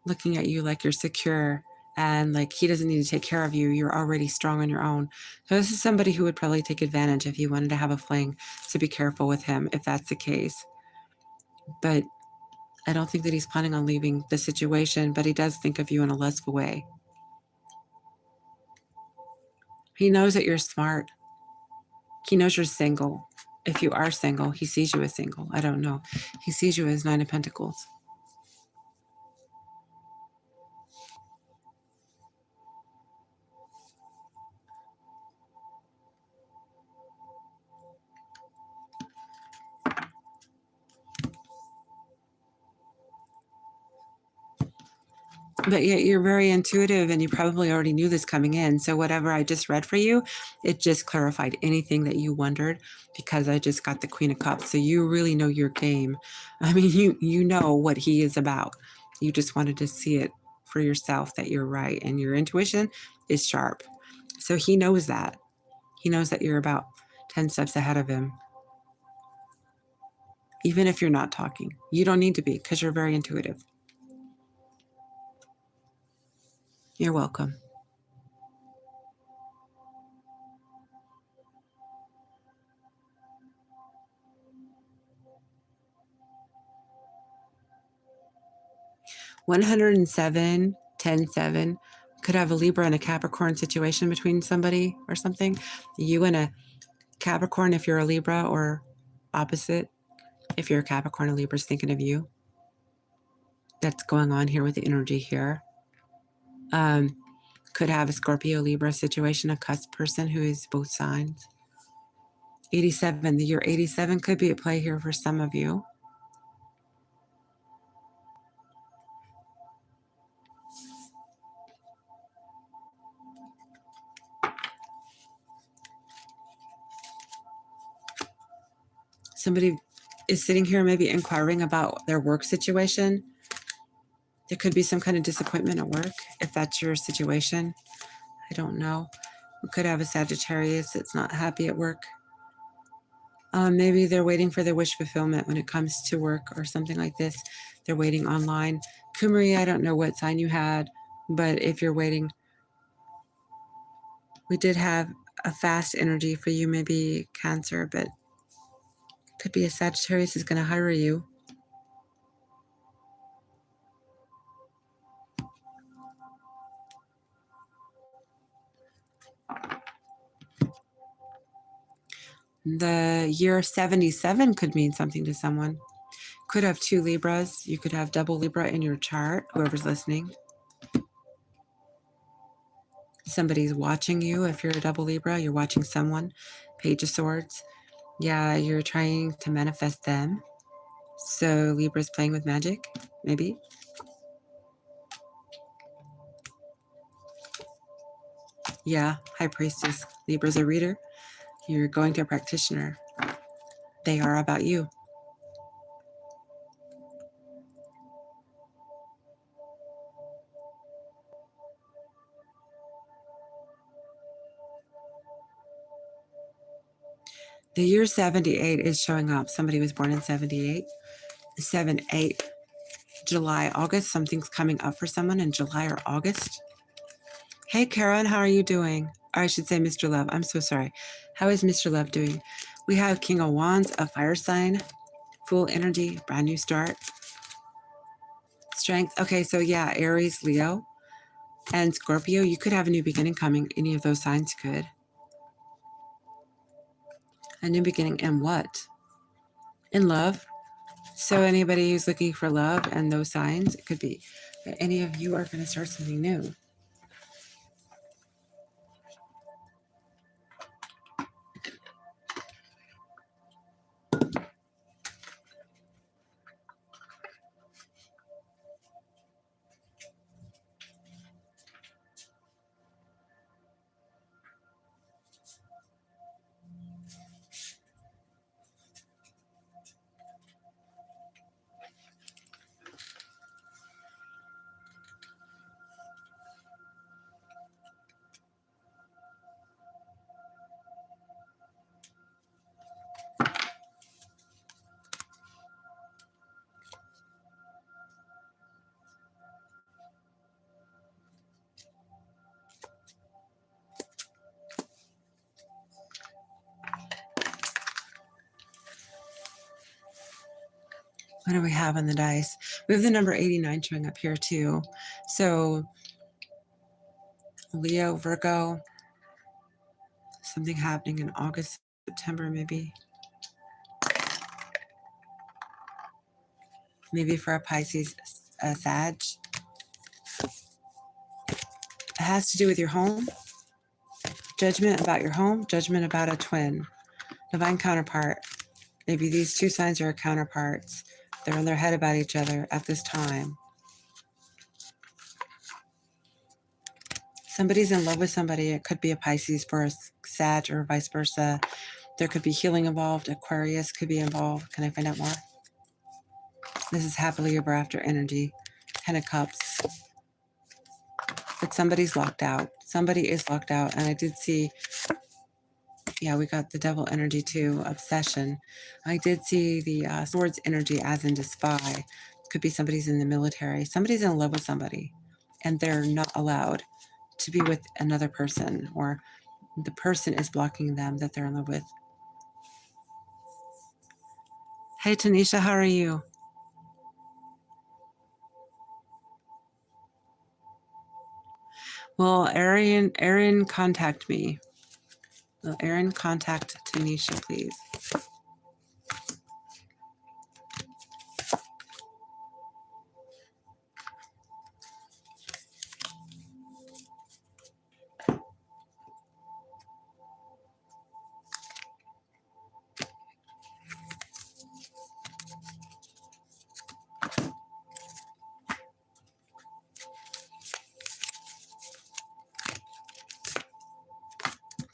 looking at you like you're secure and like he doesn't need to take care of you. You're already strong on your own. So this is somebody who would probably take advantage if you wanted to have a fling. So be careful with him if that's the case. But I don't think that he's planning on leaving the situation, but he does think of you in a lustful way. He knows that you're smart. He knows you're single. If you are single, he sees you as single. I don't know. He sees you as Nine of Pentacles. But yet you're very intuitive and you probably already knew this coming in. So whatever I just read for you, it just clarified anything that you wondered because I just got the Queen of Cups. So you really know your game. I mean, you know what he is about. You just wanted to see it for yourself that you're right. And your intuition is sharp. So he knows that. He knows that you're about 10 steps ahead of him. Even if you're not talking. You don't need to be because you're very intuitive. You're welcome. (107, 10, 7) could have a Libra and a Capricorn situation between somebody or something. You and a Capricorn if you're a Libra, or opposite. If you're a Capricorn, a Libra's thinking of you. That's going on here with the energy here. Could have a Scorpio Libra situation, a cusp person who is both signs. 87, the year 87 could be at play here for some of you. Somebody is sitting here maybe inquiring about their work situation. There could be some kind of disappointment at work if that's your situation. I don't know. We could have a Sagittarius that's not happy at work. Maybe they're waiting for their wish fulfillment when it comes to work or something like this. They're waiting online. Kumari, I don't know what sign you had, but if you're waiting, we did have a fast energy for you, maybe Cancer, but could be a Sagittarius is going to hire you. The year 77 could mean something to someone. Could have 2 Libras. You could have double Libra in your chart, whoever's listening. Somebody's watching you. If you're a double Libra, you're watching someone. Page of Swords. Yeah, you're trying to manifest them. So Libra's playing with magic, maybe. Yeah, High Priestess. Libra's a reader. You're going to a practitioner. They are about you. The year 78 is showing up. Somebody was born in 78. 7/8, July, August. Something's coming up for someone in July or August. Hey, Karen, how are you doing? Or I should say Mr. Love. I'm so sorry. How is Mr. Love doing? We have King of Wands, a fire sign, full energy, brand new start. Strength. Okay, so yeah, Aries, Leo, and Scorpio. You could have a new beginning coming. Any of those signs could. A new beginning in what? In love. So anybody who's looking for love and those signs, it could be that any of you are going to start something new. What do we have on the dice? We have the number 89 showing up here too. So Leo, Virgo, something happening in August, September, maybe. Maybe for a Pisces, a Sag. It has to do with your home. Judgment about your home, judgment about a twin, divine counterpart. Maybe these 2 signs are counterparts. They're in their head about each other at this time. Somebody's in love with somebody. It could be a Pisces for a Sag or vice versa. There could be healing involved. Aquarius could be involved. Can I find out more? This is happily ever after energy. 10 of Cups. But somebody's locked out. Somebody is locked out. And I did see, yeah, we got the devil energy too, obsession. I did see the swords energy as in to spy. Could be somebody's in the military. Somebody's in love with somebody and they're not allowed to be with another person, or the person is blocking them that they're in love with. Hey, Tanisha, how are you? Will Aaron contact me? Will Aaron contact Tanisha, please?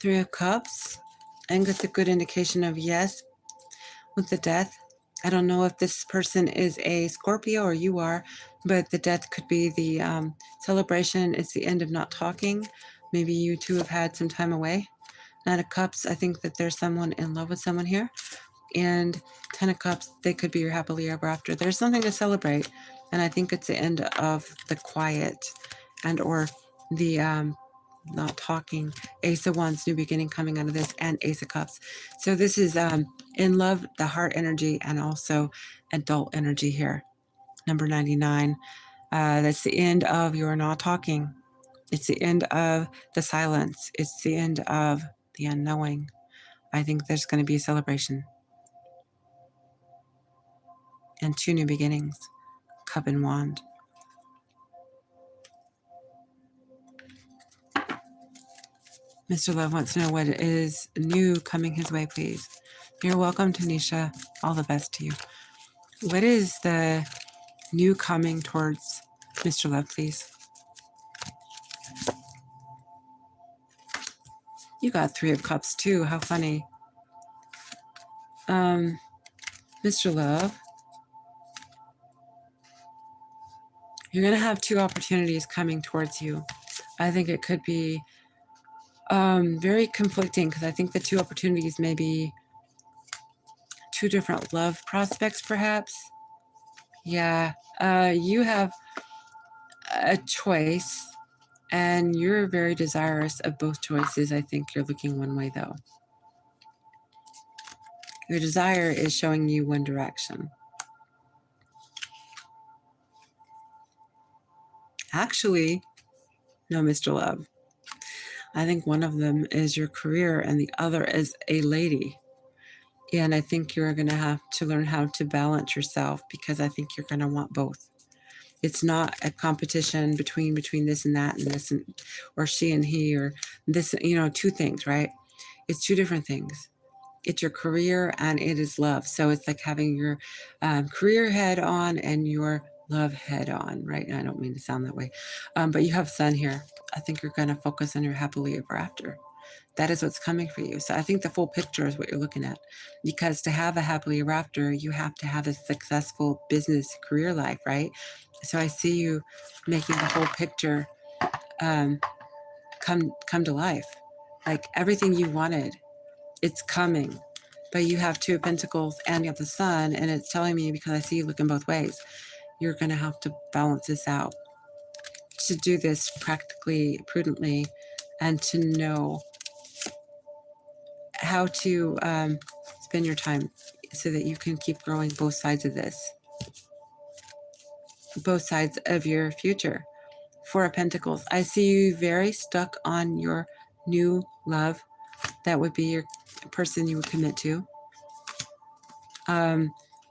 Three of Cups. I think that's a good indication of yes with the death. I don't know if this person is a Scorpio or you are, but the death could be the celebration. It's the end of not talking. Maybe you two have had some time away. Nine of Cups, I think that there's someone in love with someone here. And 10 of Cups, they could be your happily ever after. There's something to celebrate. And I think it's the end of the quiet and or the not talking. Ace of Wands, new beginning coming out of this, and Ace of Cups. So this is in love, the heart energy, and also adult energy here. Number 99. That's the end of your not talking. It's the end of the silence. It's the end of the unknowing. I think there's going to be a celebration. And 2 new beginnings. Cup and Wand. Mr. Love wants to know what is new coming his way, please. You're welcome, Tanisha. All the best to you. What is the new coming towards Mr. Love, please? You got 3 of Cups too. How funny. Mr. Love, you're going to have 2 opportunities coming towards you. I think it could be very conflicting, because I think the 2 opportunities may be 2 different love prospects, perhaps. Yeah, you have a choice, and you're very desirous of both choices. I think you're looking one way, though. Your desire is showing you one direction. Actually, no, Mr. Love. I think one of them is your career and the other is a lady. And I think you're going to have to learn how to balance yourself, because I think you're going to want both. It's not a competition between this and that and this, and, or she and he, or this, 2 things, right? It's 2 different things. It's your career and it is love. So it's like having your career head on and your love head on, right? And I don't mean to sound that way, but you have Sun here. I think you're going to focus on your happily ever after. That is what's coming for you. So I think the full picture is what you're looking at, because to have a happily ever after, you have to have a successful business career life, right? So I see you making the whole picture come to life. Like everything you wanted, it's coming. But you have 2 of Pentacles and you have the Sun, and it's telling me, because I see you looking both ways, you're going to have to balance this out, to do this practically, prudently, and to know how to spend your time so that you can keep growing both sides of this, both sides of your future. 4 of Pentacles. I see you very stuck on your new love. That would be your person you would commit to.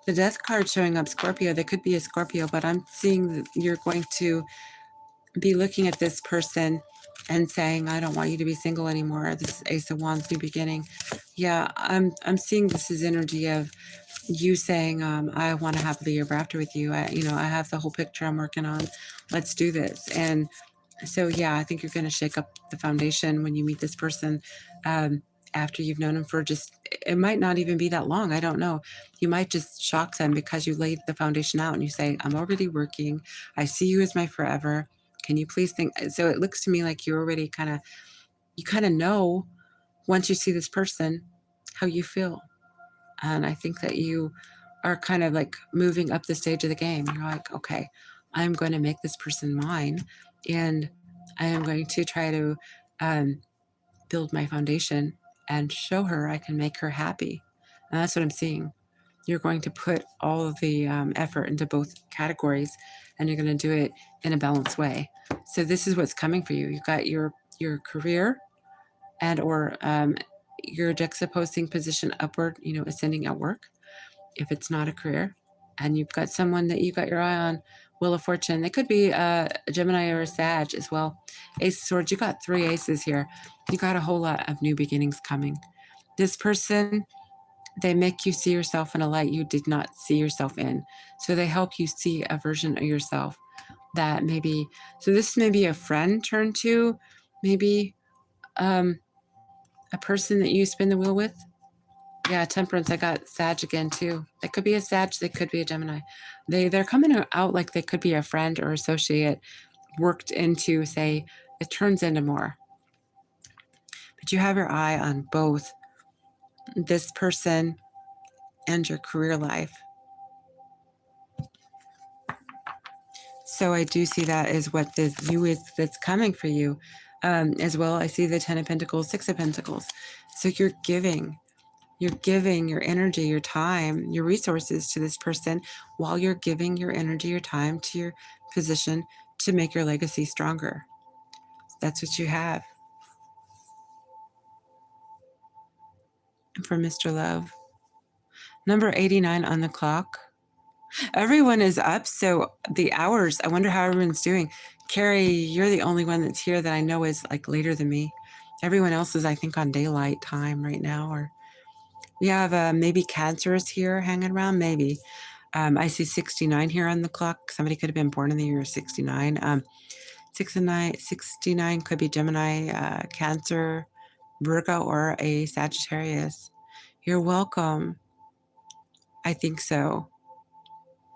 The Death card showing up, Scorpio. They could be a Scorpio, but I'm seeing that you're going to be looking at this person and saying, I don't want you to be single anymore. This is Ace of Wands, new beginning. Yeah, I'm seeing this as energy of you saying, I want to happily ever after with you. I have the whole picture I'm working on. Let's do this. And so, yeah, I think you're going to shake up the foundation when you meet this person, after you've known them for it might not even be that long. I don't know. You might just shock them because you laid the foundation out and you say, I'm already working. I see you as my forever. Can you please think? So it looks to me like you already kind of know, once you see this person, how you feel. And I think that you are kind of like moving up the stage of the game. You're like, okay, I'm going to make this person mine, and I am going to try to build my foundation and show her I can make her happy. And that's what I'm seeing. You're going to put all of the effort into both categories, and you're going to do it in a balanced way. So this is what's coming for you. You've got your career and or your juxtaposing position upward, ascending at work, if it's not a career. And you've got someone that you got your eye on, Wheel of Fortune. They could be a Gemini or a Sag as well. Ace of Swords, you got 3 aces here. You got a whole lot of new beginnings coming. This person, they make you see yourself in a light you did not see yourself in. So they help you see a version of yourself that maybe, so this may be a friend turned to, maybe a person that you spin the wheel with. Yeah, Temperance, I got Sag again too. They could be a Sag, they could be a Gemini. They're coming out like they could be a friend or associate worked into, say, it turns into more. But you have your eye on both this person and your career life. So I do see that as what this you is that's coming for you. As well, I see the 10 of Pentacles, 6 of Pentacles. So you're giving your energy, your time, your resources to this person while you're giving your energy, your time to your position to make your legacy stronger. That's what you have from Mr. Love. Number 89 on the clock. Everyone is up, so the hours, I wonder how everyone's doing. Carrie, you're the only one that's here that I know is like later than me. Everyone else is, I think, on daylight time right now. Or we have maybe Cancer is here hanging around, maybe. I see 69 here on the clock. Somebody could have been born in the year 69. 69 could be Gemini, Cancer, Virgo, or a Sagittarius. You're welcome. I think so.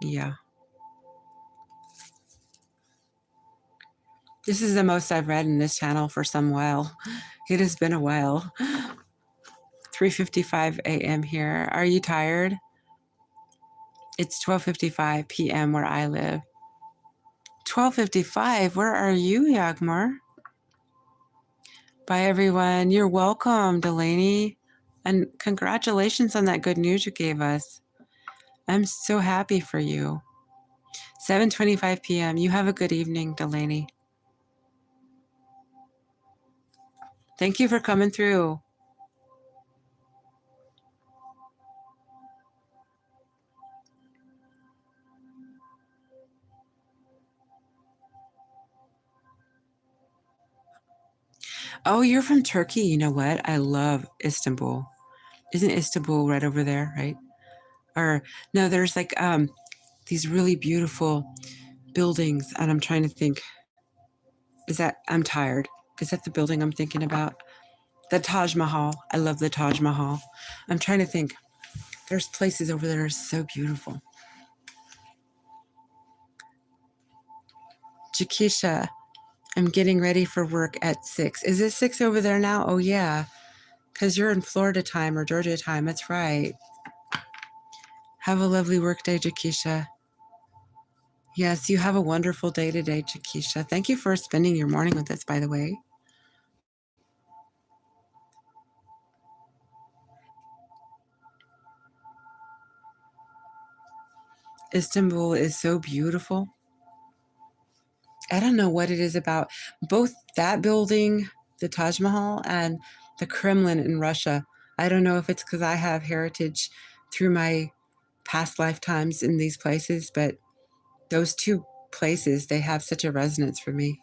Yeah. This is the most I've read in this channel for some while. It has been a while. 3:55 a.m. here. Are you tired? It's 12:55 p.m. where I live. 12:55? Where are you, 𝘧𝘰𝘳𝘵𝘶𝘯e? Bye, everyone. You're welcome, Delaney. And congratulations on that good news you gave us. I'm so happy for you. 7:25 p.m. You have a good evening, Delaney. Thank you for coming through. Oh, you're from Turkey. You know what? I love Istanbul. Isn't Istanbul right over there, right? Or no, there's like these really beautiful buildings, and I'm trying to think. I'm tired. Is that the building I'm thinking about? The Taj Mahal. I love the Taj Mahal. I'm trying to think. There's places over there that are so beautiful. 𝘰𝘰𝘰𝘬𝘪𝘦𝘴, I'm getting ready for work at 6. Is it 6 over there now? Oh, yeah. Because you're in Florida time or Georgia time. That's right. Have a lovely work day, 𝘰𝘰𝘰𝘬𝘪𝘦𝘴. Yes, you have a wonderful day today, 𝘰𝘰𝘰𝘬𝘪𝘦. Thank you for spending your morning with us, by the way. Istanbul is so beautiful. I don't know what it is about both that building, the Taj Mahal, and the Kremlin in Russia. I don't know if it's because I have heritage through my past lifetimes in these places, but those two places, they have such a resonance for me.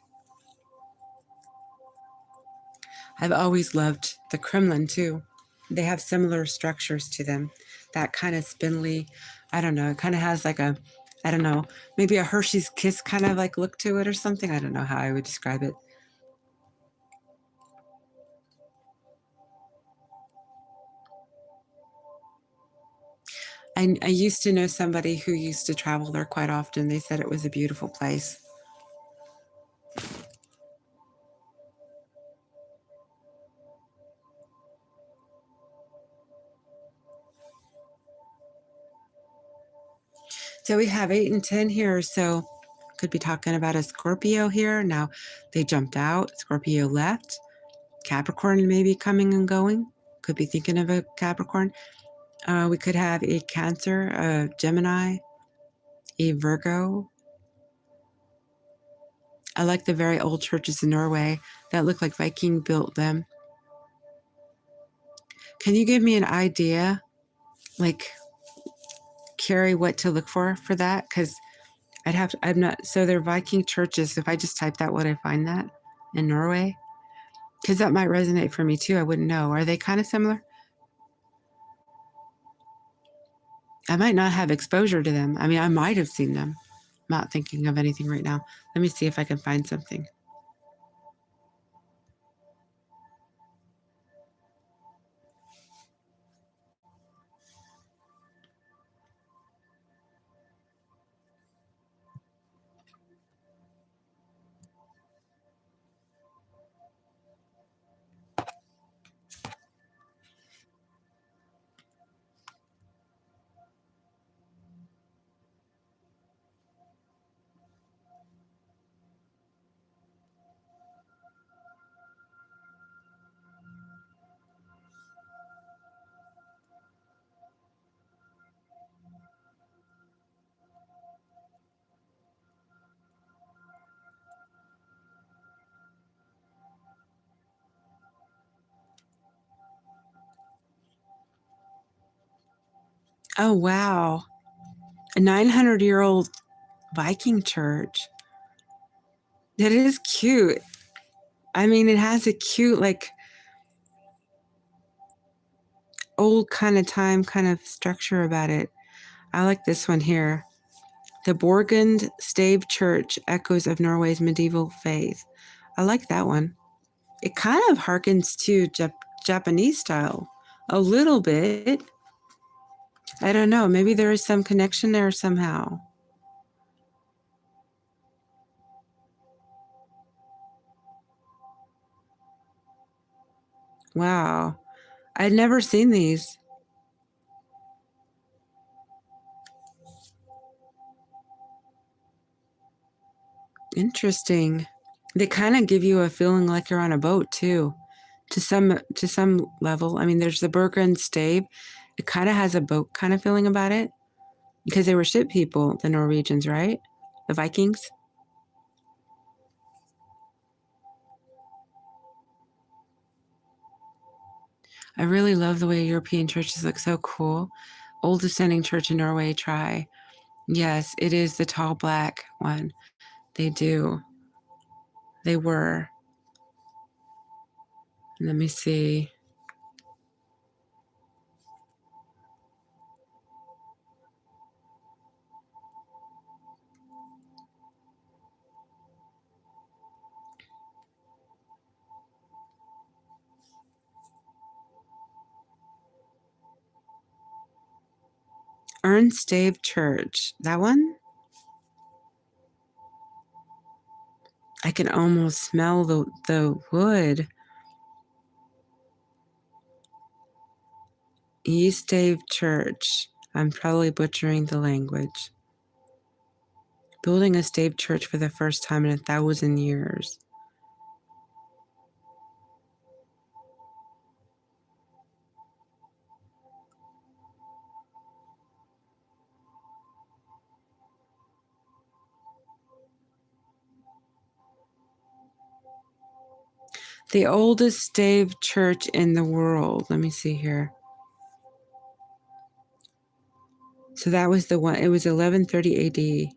I've always loved the Kremlin too. They have similar structures to them. That kind of spindly, I don't know, it kind of has like a, I don't know, maybe a Hershey's Kiss kind of like look to it or something. I don't know how I would describe it. I used to know somebody who used to travel there quite often. They said it was a beautiful place. So we have 8 and 10 here. So could be talking about a Scorpio here. Now they jumped out. Scorpio left. Capricorn maybe coming and going. Could be thinking of a Capricorn. We could have a Cancer, a Gemini, a Virgo. I like the very old churches in Norway that look like Viking built them. Can you give me an idea, like, Carrie, what to look for that? Because I'm not, so they're Viking churches. If I just type that, would I find that in Norway? Because that might resonate for me too. I wouldn't know. Are they kind of similar? I might not have exposure to them. I mean, I might have seen them. I'm not thinking of anything right now. Let me see if I can find something. Oh, wow. A 900-year-old Viking church. That is cute. I mean, it has a cute, like, old kind of time kind of structure about it. I like this one here. The Borgund Stave Church, Echoes of Norway's Medieval Faith. I like that one. It kind of harkens to Japanese style a little bit. I don't know. Maybe there is some connection there somehow. Wow. I'd never seen these. Interesting. They kind of give you a feeling like you're on a boat too, to some level. I mean, there's the Bergen Stave. It kind of has a boat kind of feeling about it because they were ship people, the Norwegians, right? The Vikings. I really love the way European churches look so cool. Oldest standing church in Norway, try. Yes, it is the tall black one. They do. They were. Let me see. Ernstave Church. That one? I can almost smell the wood. Eastave Church. I'm probably butchering the language. Building a stave church for the first time in 1,000 years. The oldest stave church in the world. Let me see here. So that was the one. It was 1130 AD.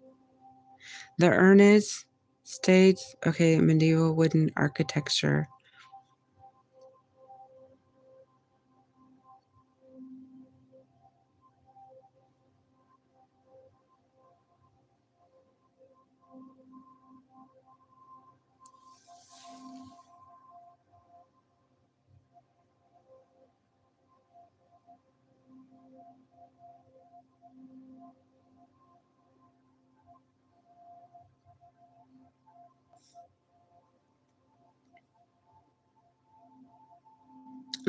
The urns states, okay, medieval wooden architecture.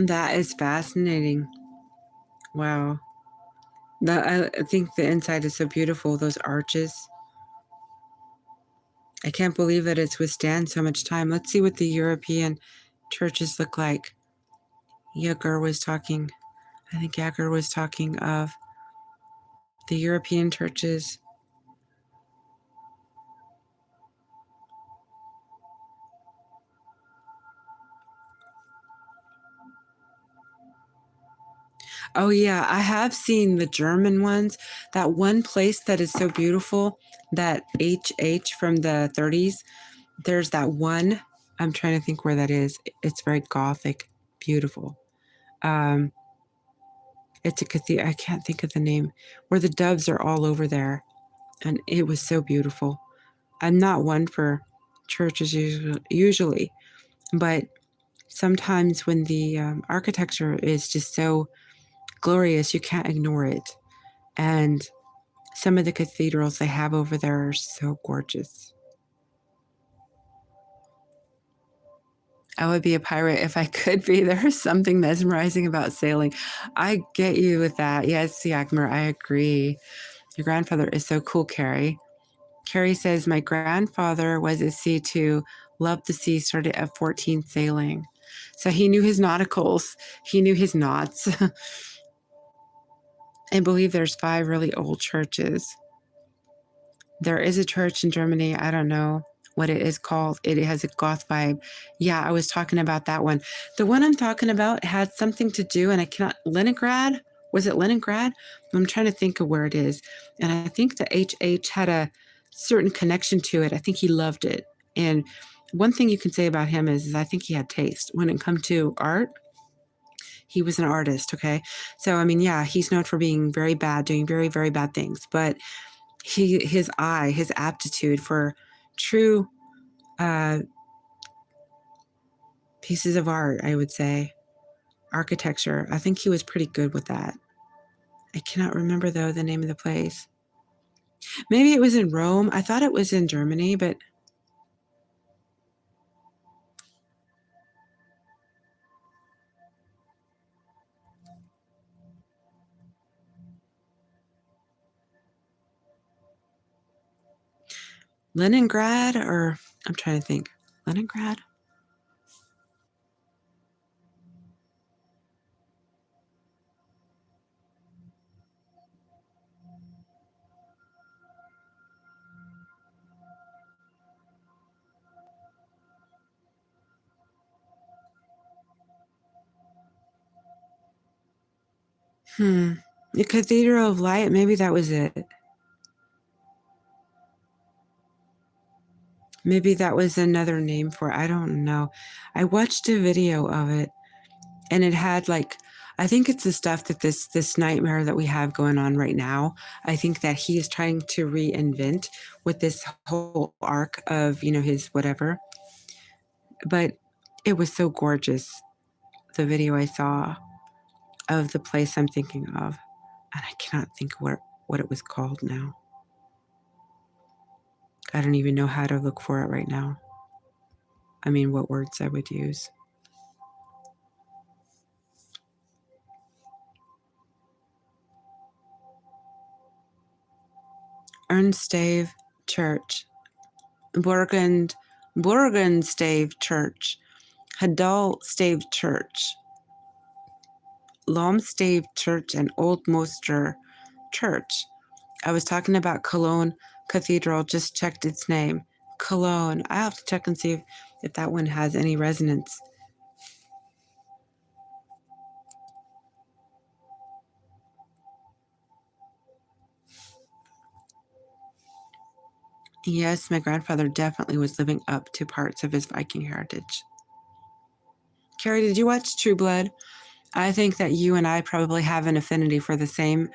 That is fascinating. Wow. I think the inside is so beautiful, those arches. I can't believe that it's withstand so much time. Let's see what the European churches look like. Jaeger was talking, I think Jaeger was talking of the European churches. Oh, yeah, I have seen the German ones. That one place that is so beautiful, that HH from the 30s, there's that one. I'm trying to think where that is. It's very Gothic, beautiful. Um, it's a cathedral. I can't think of the name, where the doves are all over there. And it was so beautiful. I'm not one for churches usually, but sometimes when the architecture is just so glorious, you can't ignore it. And some of the cathedrals they have over there are so gorgeous. I would be a pirate if I could be. There's something mesmerizing about sailing. I get you with that. Yes, Yakmer, I agree. Your grandfather is so cool, Carrie. Carrie says, my grandfather was at sea too, loved the sea, started at 14 sailing. So he knew his nauticals, he knew his knots. I believe there's 5 really old churches. There is a church in Germany. I don't know what it is called. It has a goth vibe. Yeah, I was talking about that one. The one I'm talking about had something to do, and I cannot, Leningrad? Was it Leningrad? I'm trying to think of where it is. And I think the HH had a certain connection to it. I think he loved it. And one thing you can say about him is I think he had taste. When it come to art, he was an artist, okay? So, I mean, yeah, he's known for being very bad, doing very, very bad things. But his eye, his aptitude for true pieces of art, I would say, architecture, I think he was pretty good with that. I cannot remember, though, the name of the place. Maybe it was in Rome. I thought it was in Germany, but Leningrad, or I'm trying to think. Leningrad? The Cathedral of Light, maybe that was it. Maybe that was another name for it. I don't know. I watched a video of it, and it had like, I think it's the stuff that this nightmare that we have going on right now. I think that he is trying to reinvent with this whole arc of, his whatever. But it was so gorgeous, the video I saw of the place I'm thinking of. And I cannot think what it was called now. I don't even know how to look for it right now. I mean, what words I would use. Ernstave Church, Borgenstave Church, Hadalstave Church, Lomstave Church, and Oldmoster Church. I was talking about Cologne Cathedral, just checked its name. Cologne. I have to check and see if that one has any resonance. Yes, my grandfather definitely was living up to parts of his Viking heritage. Carrie, did you watch True Blood? I think that you and I probably have an affinity for the same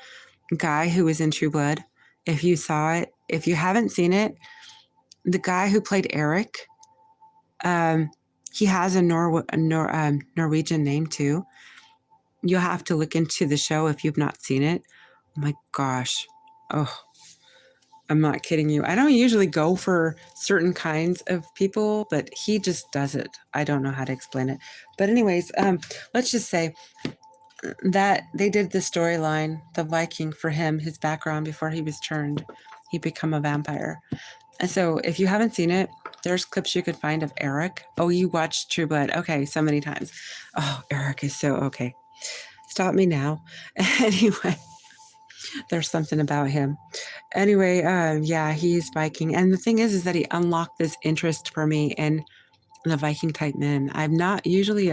guy who was in True Blood. If you saw it, if you haven't seen it, the guy who played Eric, he has a Norwegian name too. You'll have to look into the show if you've not seen it. Oh my gosh. Oh, I'm not kidding you. I don't usually go for certain kinds of people, but he just does it. I don't know how to explain it. But anyways, let's just say that they did the storyline, the Viking, for him, his background before he was turned. He become a vampire. And so if you haven't seen it, there's clips you could find of Eric. Oh, you watched True Blood. Okay, so many times. Oh, Eric is so okay. Stop me now. Anyway, there's something about him. Anyway, yeah, he's Viking. And the thing is that he unlocked this interest for me in the Viking type men. I'm not usually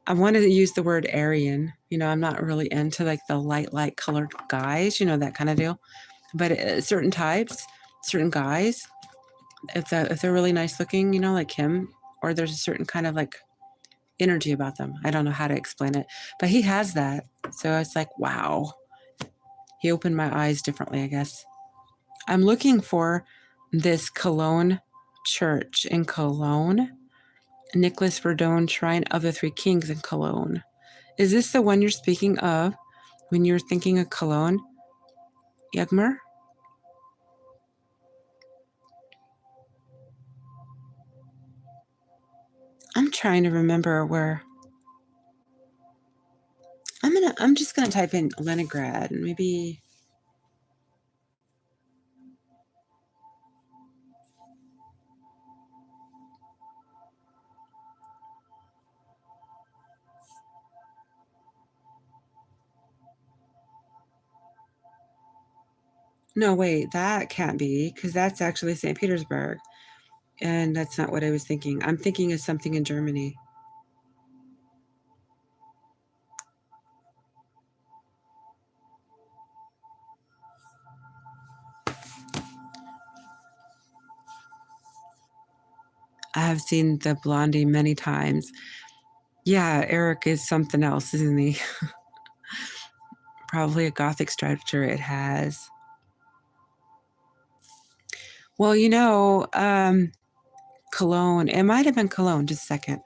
I wanted to use the word Aryan. I'm not really into like the light colored guys, that kind of deal. But certain types, certain guys, if they're really nice looking, like him, or there's a certain kind of like energy about them. I don't know how to explain it, but he has that. So it's like, wow. He opened my eyes differently, I guess. I'm looking for this Cologne church in Cologne. Nicholas Verdone Shrine of the Three Kings in Cologne. Is this the one you're speaking of when you're thinking of Cologne? 𝘬𝘰𝘰𝘬𝘪𝘦𝘴? I'm trying to remember where. I'm just gonna type in Leningrad and maybe. No, wait, that can't be because that's actually St. Petersburg. And that's not what I was thinking. I'm thinking of something in Germany. I have seen the Blondie many times. Yeah, Eric is something else, isn't he? Probably a Gothic structure it has. Well, Cologne. It might have been Cologne. Just a second.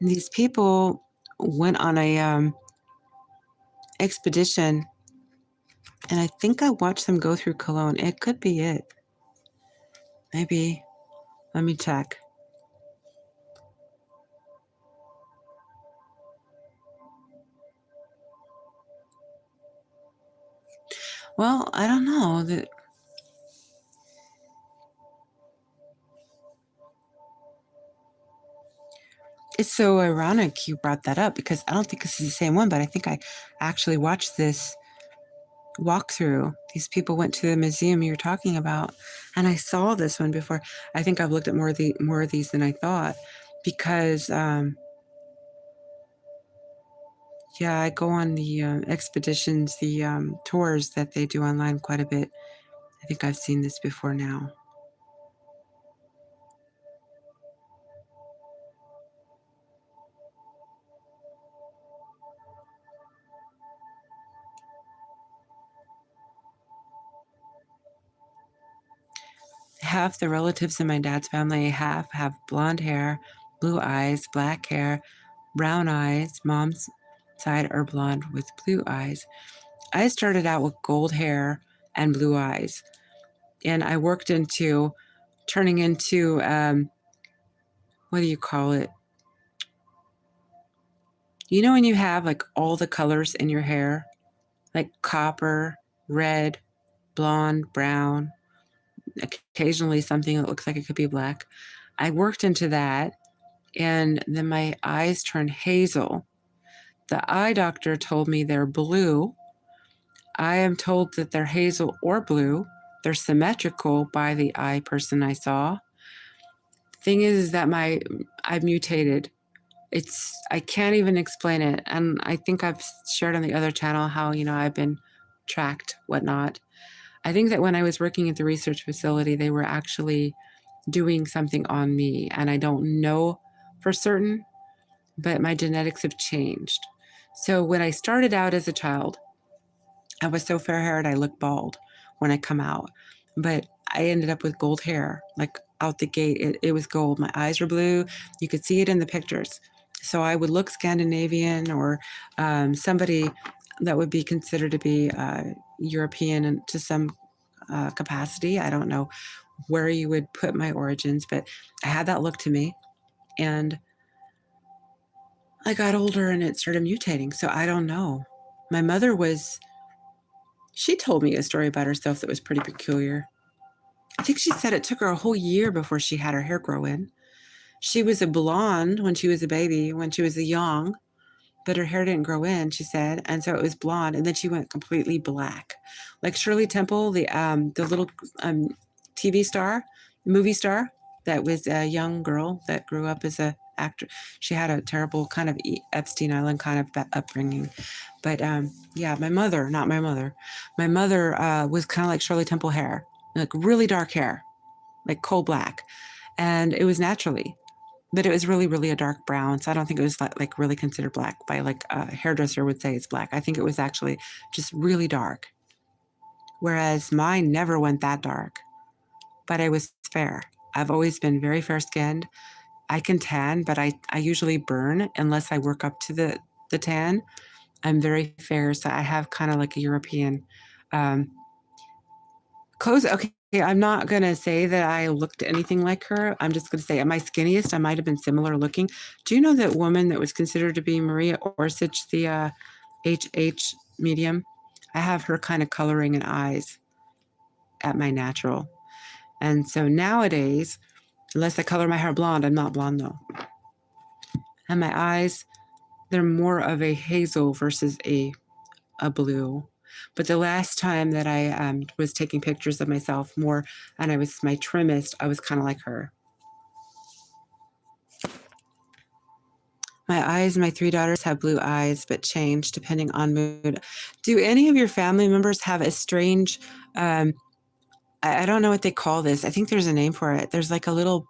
These people went on a expedition, and I think I watched them go through Cologne. It could be it. Maybe. Let me check. Well, I don't know. It's so ironic you brought that up because I don't think this is the same one, but I think I actually watched this walkthrough. These people went to the museum you're talking about, and I saw this one before. I think I've looked at more of these than I thought because, yeah, I go on the expeditions, the tours that they do online quite a bit. I think I've seen this before now. Half the relatives in my dad's family have blonde hair, blue eyes, black hair, brown eyes. Mom's side are blonde with blue eyes. I started out with gold hair and blue eyes, and I worked into turning into, what do you call it? You know, when you have like all the colors in your hair, like copper, red, blonde, brown, occasionally something that looks like it could be black. I worked into that, and then my eyes turned hazel. The eye doctor told me they're blue. I am told that they're hazel or blue. They're symmetrical by the eye person I saw. Thing is that I've mutated. I can't even explain it. And I think I've shared on the other channel how, I've been tracked, whatnot. I think that when I was working at the research facility, they were actually doing something on me. And I don't know for certain, but my genetics have changed. So when I started out as a child, I was so fair haired, I looked bald when I come out. But I ended up with gold hair, like out the gate. It was gold. My eyes were blue. You could see it in the pictures. So I would look Scandinavian or somebody that would be considered to be European and to some capacity. I don't know where you would put my origins, but I had that look to me. And I got older and it started mutating. So I don't know. My mother she told me a story about herself that was pretty peculiar. I think she said it took her a whole year before she had her hair grow in. She was a blonde when she was a baby, when she was a young, but her hair didn't grow in, she said, and so it was blonde, and then she went completely black. Like Shirley Temple, the little TV star, movie star, that was a young girl that grew up as a actor. She had a terrible kind of Epstein Island kind of upbringing. But yeah, my mother, not my mother, my mother was kind of like Shirley Temple hair, like really dark hair, like coal black. And it was naturally, but it was really, really a dark brown. So I don't think it was like really considered black by like a hairdresser would say it's black. I think it was actually just really dark. Whereas mine never went that dark, but I was fair. I've always been very fair skinned. I can tan, but I usually burn unless I work up to the tan. I'm very fair, so I have kind of like a European um, clothes. Okay, I'm not gonna say that I looked anything like her. I'm just gonna say at my skinniest, I might have been similar looking. Do you know that woman that was considered to be Maria Orsich, the HH medium? I have her kind of coloring and eyes at my natural. And so nowadays, unless I color my hair blonde, I'm not blonde though. And my eyes, they're more of a hazel versus a blue. But the last time that I was taking pictures of myself more and I was my trimmest, I was kind of like her. My eyes, my 3 daughters have blue eyes, but change depending on mood. Do any of your family members have a strange, I don't know what they call this. I think there's a name for it. There's like a little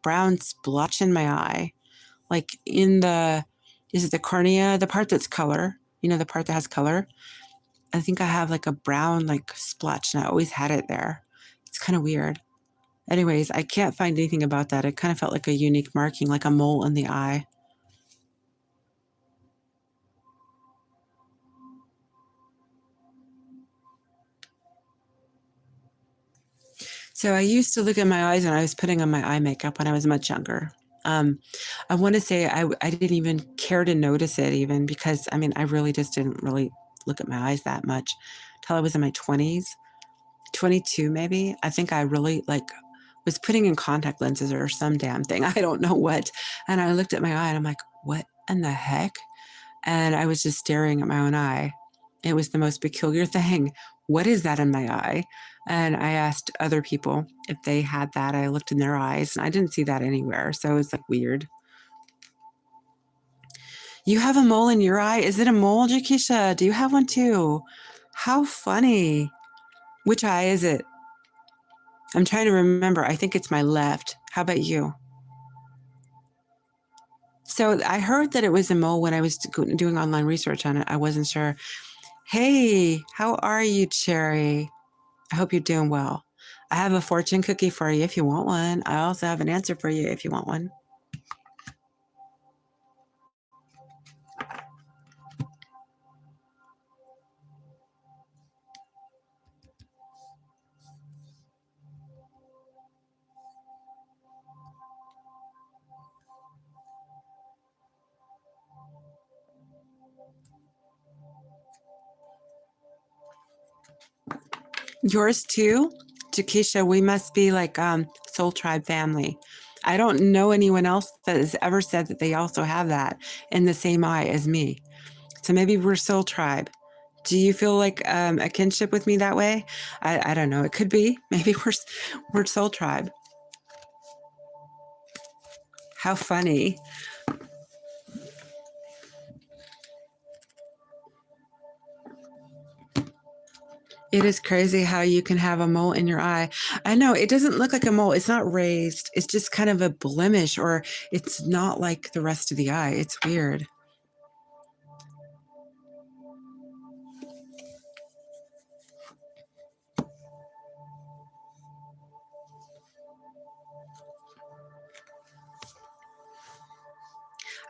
brown splotch in my eye, like in is it the cornea, the part that's color? You know, the part that has color? I think I have like a brown like splotch, and I always had it there. It's kind of weird. Anyways, I can't find anything about that. It kind of felt like a unique marking, like a mole in the eye. So I used to look at my eyes when I was putting on my eye makeup when I was much younger. I want to say I didn't even care to notice it even because, I mean, I really just didn't really look at my eyes that much till I was in my 20s, 22 maybe. I think I really like was putting in contact lenses or some damn thing. I don't know what. And I looked at my eye and I'm like, what in the heck? And I was just staring at my own eye. It was the most peculiar thing. What is that in my eye? And I asked other people if they had that. I looked in their eyes and I didn't see that anywhere. So it was like weird. You have a mole in your eye? Is it a mole, 𝘧𝘰𝘰𝘬𝘪𝘦𝘴? Do you have one too? How funny. Which eye is it? I'm trying to remember. I think it's my left. How about you? So I heard that it was a mole when I was doing online research on it. I wasn't sure. Hey, how are you, Cherry? I hope you're doing well. I have a fortune cookie for you if you want one. I also have an answer for you if you want one. Yours too? 𝘧𝘰𝘰𝘬𝘪𝘦𝘴, we must be like Soul Tribe family. I don't know anyone else that has ever said that they also have that in the same eye as me. So maybe we're Soul Tribe. Do you feel like a kinship with me that way? I don't know. It could be. Maybe we're Soul Tribe. How funny. It is crazy how you can have a mole in your eye. I know it doesn't look like a mole. It's not raised. It's just kind of a blemish, or it's not like the rest of the eye. It's weird.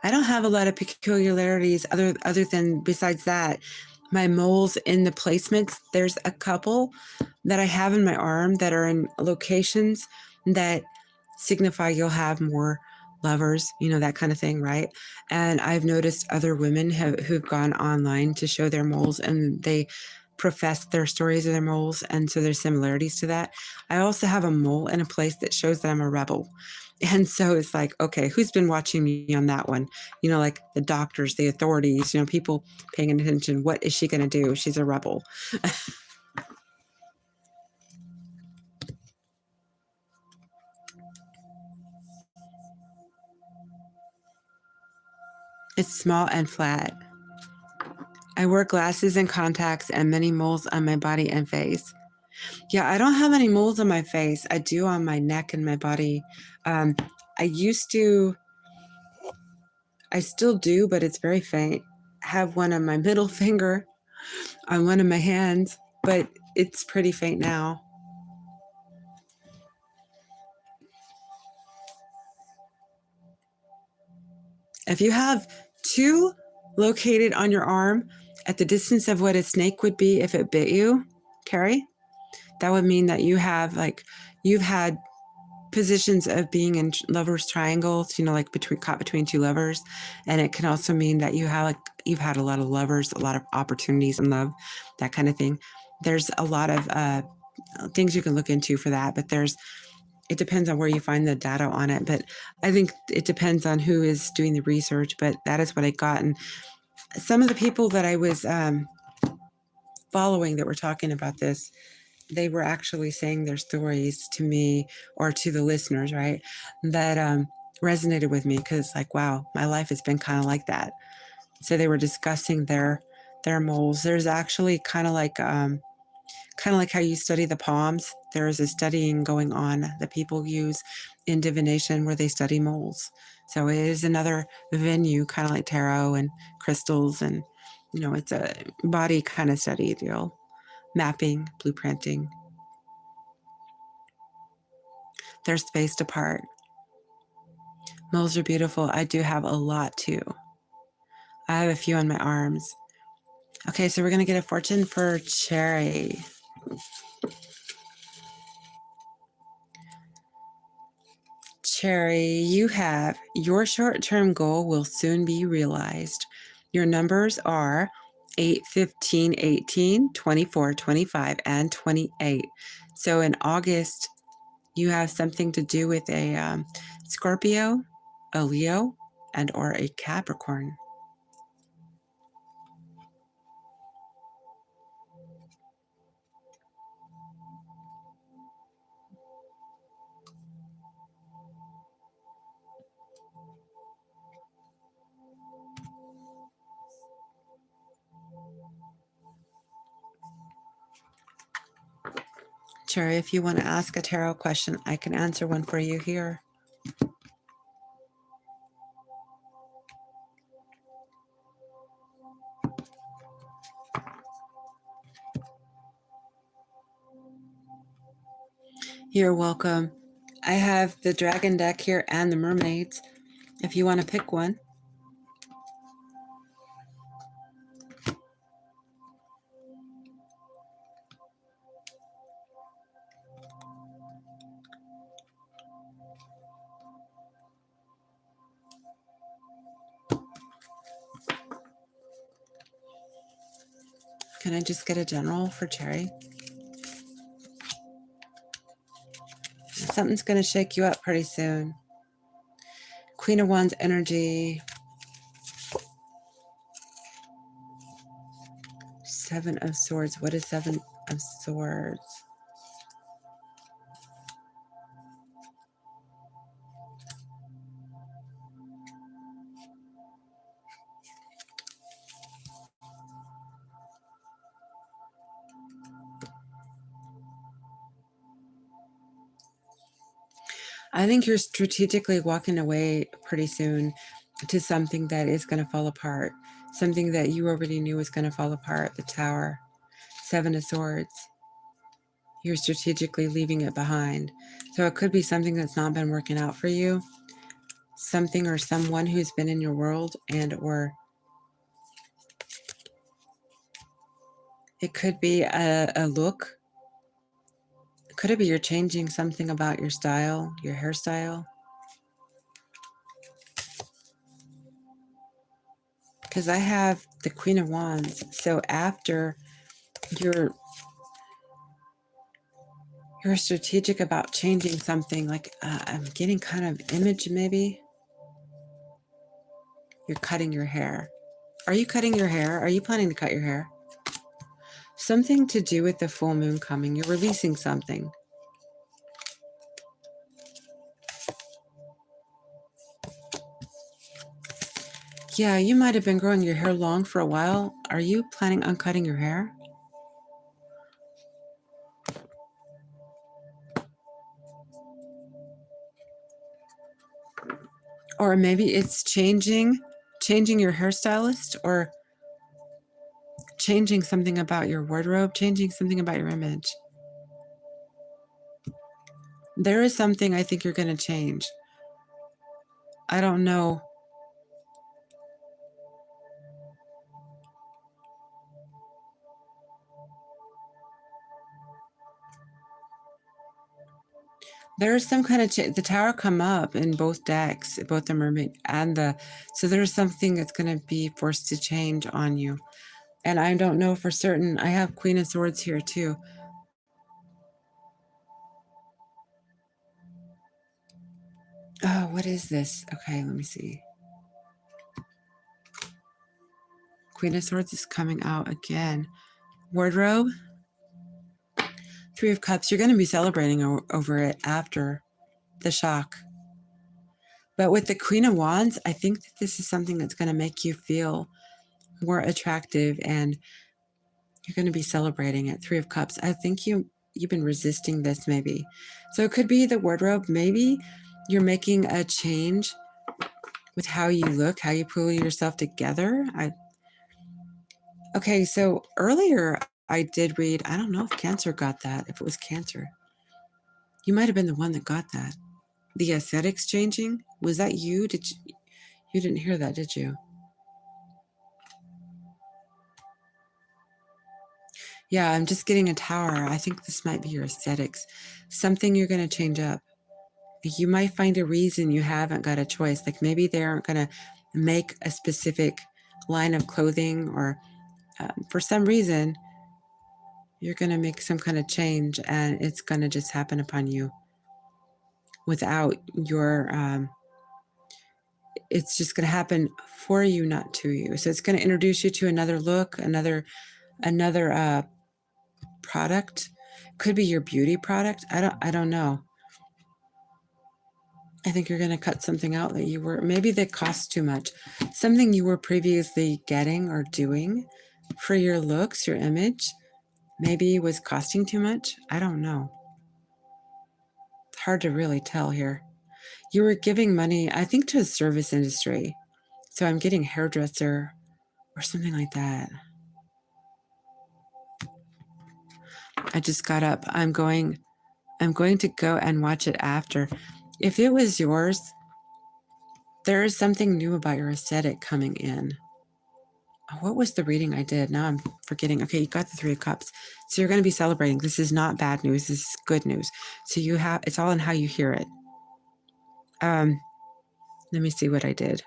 I don't have a lot of peculiarities other than besides that. My moles in the placements, there's a couple that I have in my arm that are in locations that signify you'll have more lovers, you know, that kind of thing, right? And I've noticed other women who've gone online to show their moles and they profess their stories of their moles. And so there's similarities to that. I also have a mole in a place that shows that I'm a rebel. And so it's like, okay, who's been watching me on that one? You know, like the doctors, the authorities, you know, people paying attention. What is she going to do? She's a rebel. It's small and flat. I wear glasses and contacts and many moles on my body and face. Yeah, I don't have any moles on my face. I do on my neck and my body. Um, I used to, I still do, but it's very faint. Have one on my middle finger, on one of my hands, but it's pretty faint now. If you have two located on your arm at the distance of what a snake would be if it bit you, Carrie, that would mean that you have like, you've had positions of being in lovers triangles, you know, like caught between two lovers. And it can also mean that you have like, you've had a lot of lovers, a lot of opportunities in love, that kind of thing. There's a lot of things you can look into for that, but it depends on where you find the data on it. But I think it depends on who is doing the research, but that is what I got. And some of the people that I was following that were talking about this, they were actually saying their stories to me or to the listeners, right? That resonated with me because it's like, wow, my life has been kind of like that. So they were discussing their moles. There's actually kind of like how you study the palms. There is a studying going on that people use in divination where they study moles. So it is another venue, kind of like tarot and crystals, and it's a body kind of study deal, mapping, blueprinting. They're spaced apart. Moles are beautiful. I do have a lot too. I have a few on my arms. Okay, so we're going to get a fortune for 𝘬𝘰𝘰𝘬𝘪𝘦𝘴. 𝘬𝘰𝘰𝘬𝘪𝘦𝘴, you have your short-term goal will soon be realized. Your numbers are 8, 15, 18, 24, 25, and 28. So in August, you have something to do with a Scorpio, a Leo, and or a Capricorn. 𝘬𝘰𝘰𝘬𝘪𝘕, if you want to ask a tarot question, I can answer one for you here. You're welcome. I have the dragon deck here and the mermaids, if you want to pick one. Can I just get a general for 𝘬𝘰𝘰𝘬𝘪𝘕? Something's going to shake you up pretty soon. Queen of Wands energy. 7 of Swords. What is 7 of Swords? I think you're strategically walking away pretty soon to something that is going to fall apart. Something that you already knew was going to fall apart. The Tower. 7 of Swords. You're strategically leaving it behind. So it could be something that's not been working out for you. Something or someone who's been in your world, and or it could be a look. Could it be you're changing something about your style, your hairstyle? Because I have the Queen of Wands. So after you're strategic about changing something, like I'm getting kind of image maybe. You're cutting your hair. Are you cutting your hair? Are you planning to cut your hair? Something to do with the full moon coming. You're releasing something. Yeah, you might have been growing your hair long for a while. Are you planning on cutting your hair? Or maybe it's changing your hairstylist, or changing something about your wardrobe, changing something about your image. There is something I think you're going to change. I don't know. There's some kind of the Tower come up in both decks, both the mermaid and the, so there's something that's going to be forced to change on you. And I don't know for certain. I have Queen of Swords here too. Oh, what is this? Okay, let me see. Queen of Swords is coming out again. Wardrobe. 3 of Cups. You're going to be celebrating over it after the shock. But with the Queen of Wands, I think that this is something that's going to make you feel more attractive, and you're going to be celebrating it. Three of Cups. I think you've been resisting this maybe. So it could be the wardrobe. Maybe you're making a change with how you look, how you pull yourself together. Okay, so earlier I did read, I don't know if Cancer got that, if it was Cancer. You might have been the one that got that. The aesthetics changing, was that you? You didn't hear that, did you? Yeah, I'm just getting a Tower. I think this might be your aesthetics. Something you're going to change up. You might find a reason you haven't got a choice. Like maybe they aren't going to make a specific line of clothing, or for some reason, you're going to make some kind of change, and it's going to just happen upon you without your, it's just going to happen for you, not to you. So it's going to introduce you to another look, another product. Could be your beauty product. I don't know. I think you're going to cut something out that you were, maybe that costs too much. Something you were previously getting or doing for your looks, your image, maybe was costing too much. I don't know. It's hard to really tell here. You were giving money, I think, to a service industry. So I'm getting hairdresser or something like that. I just got up. I'm going to go and watch it after. If it was yours, there is something new about your aesthetic coming in. What was the reading I did? Now I'm forgetting. Okay, you got the Three of Cups. So you're going to be celebrating. This is not bad news. This is good news. So you have, it's all in how you hear it. Let me see what I did.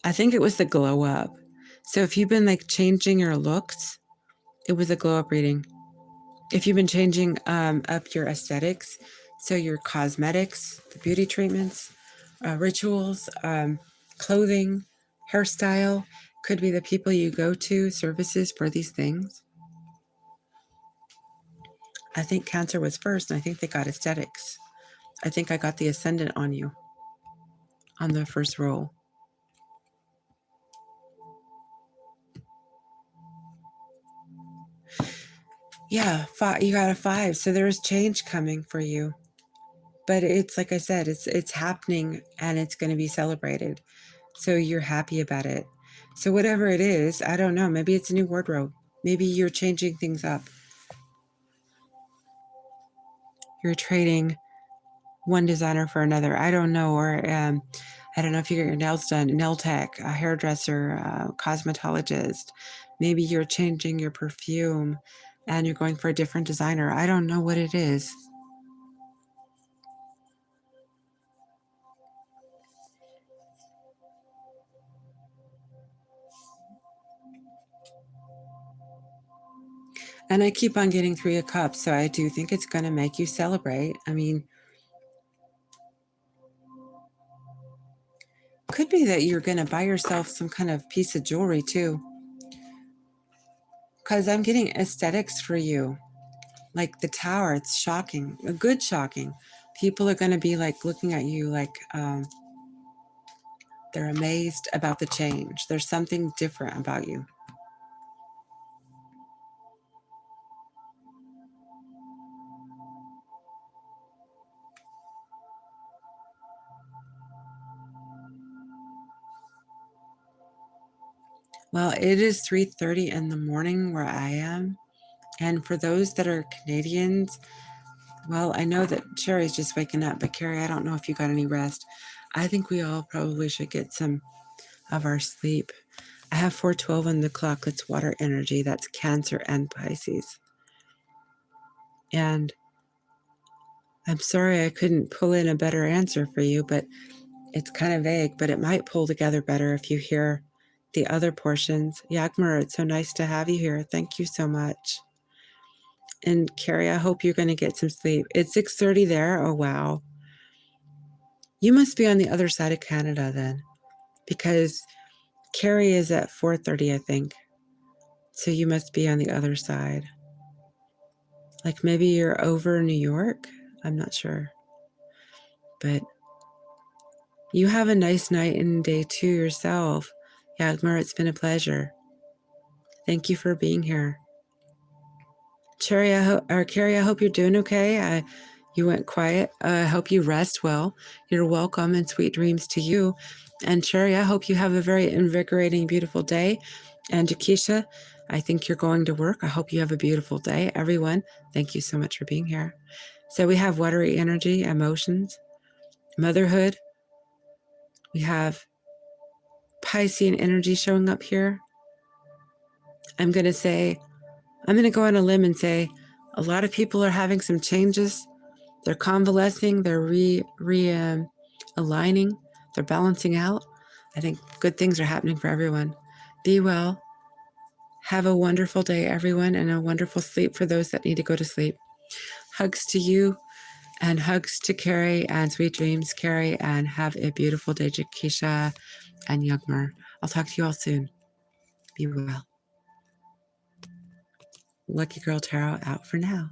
I think it was the glow up. So if you've been like changing your looks, it was a glow up reading. If you've been changing up your aesthetics, so your cosmetics, the beauty treatments, rituals, clothing, hairstyle, could be the people you go to, services for these things. I think Cancer was first, and I think they got aesthetics. I think I got the ascendant on you on the first roll. Yeah, you got a 5. So there's change coming for you. But it's like I said, it's happening, and it's going to be celebrated. So you're happy about it. So whatever it is, I don't know. Maybe it's a new wardrobe. Maybe you're changing things up. You're trading one designer for another. I don't know. Or I don't know if you get your nails done, nail tech, a hairdresser, cosmetologist. Maybe you're changing your perfume and you're going for a different designer. I don't know what it is. And I keep on getting Three of Cups, so I do think it's going to make you celebrate. I mean, could be that you're going to buy yourself some kind of piece of jewelry too. Because I'm getting aesthetics for you. Like the Tower, it's shocking, a good shocking. People are going to be like looking at you like they're amazed about the change. There's something different about you. Well, it is 3:30 in the morning where I am. And for those that are Canadians, well, I know that Sherry's just waking up, but Carrie, I don't know if you got any rest. I think we all probably should get some of our sleep. I have 4:12 on the clock. That's water energy. That's Cancer and Pisces. And I'm sorry I couldn't pull in a better answer for you, but it's kind of vague, but it might pull together better if you hear the other portions. 𝘧𝘰𝘳𝘵, it's so nice to have you here. Thank you so much. And Carrie, I hope you're going to get some sleep. It's 6:30 there. Oh, wow. You must be on the other side of Canada then, because Carrie is at 4:30, I think. So you must be on the other side. Like maybe you're over New York. I'm not sure. But You have a nice night and day too yourself. 𝘬𝘰𝘰𝘬𝘪𝘦𝘴, it's been a pleasure. Thank you for being here. Carrie, I hope you're doing okay. You went quiet. I hope you rest well. You're welcome, and sweet dreams to you. And Cherry, I hope you have a very invigorating, beautiful day. And 𝘧𝘰𝘰𝘬𝘪𝘦𝘴, I think you're going to work. I hope you have a beautiful day. Everyone, thank you so much for being here. So we have watery energy, emotions, motherhood. We have Piscean energy showing up here. I'm going to go on a limb and say a lot of people are having some changes. They're convalescing, they're aligning, they're balancing out. I think good things are happening for everyone. Be well. Have a wonderful day, everyone, and a wonderful sleep for those that need to go to sleep. Hugs to you, and hugs to Carrie, and sweet dreams, Carrie, and have a beautiful day, 𝘧𝘰𝘰𝘬𝘪𝘦𝘴 and 𝘬𝘰𝘰𝘬𝘪𝘦𝘴. I'll talk to you all soon. Be well. Lucky Girl Tarot out for now.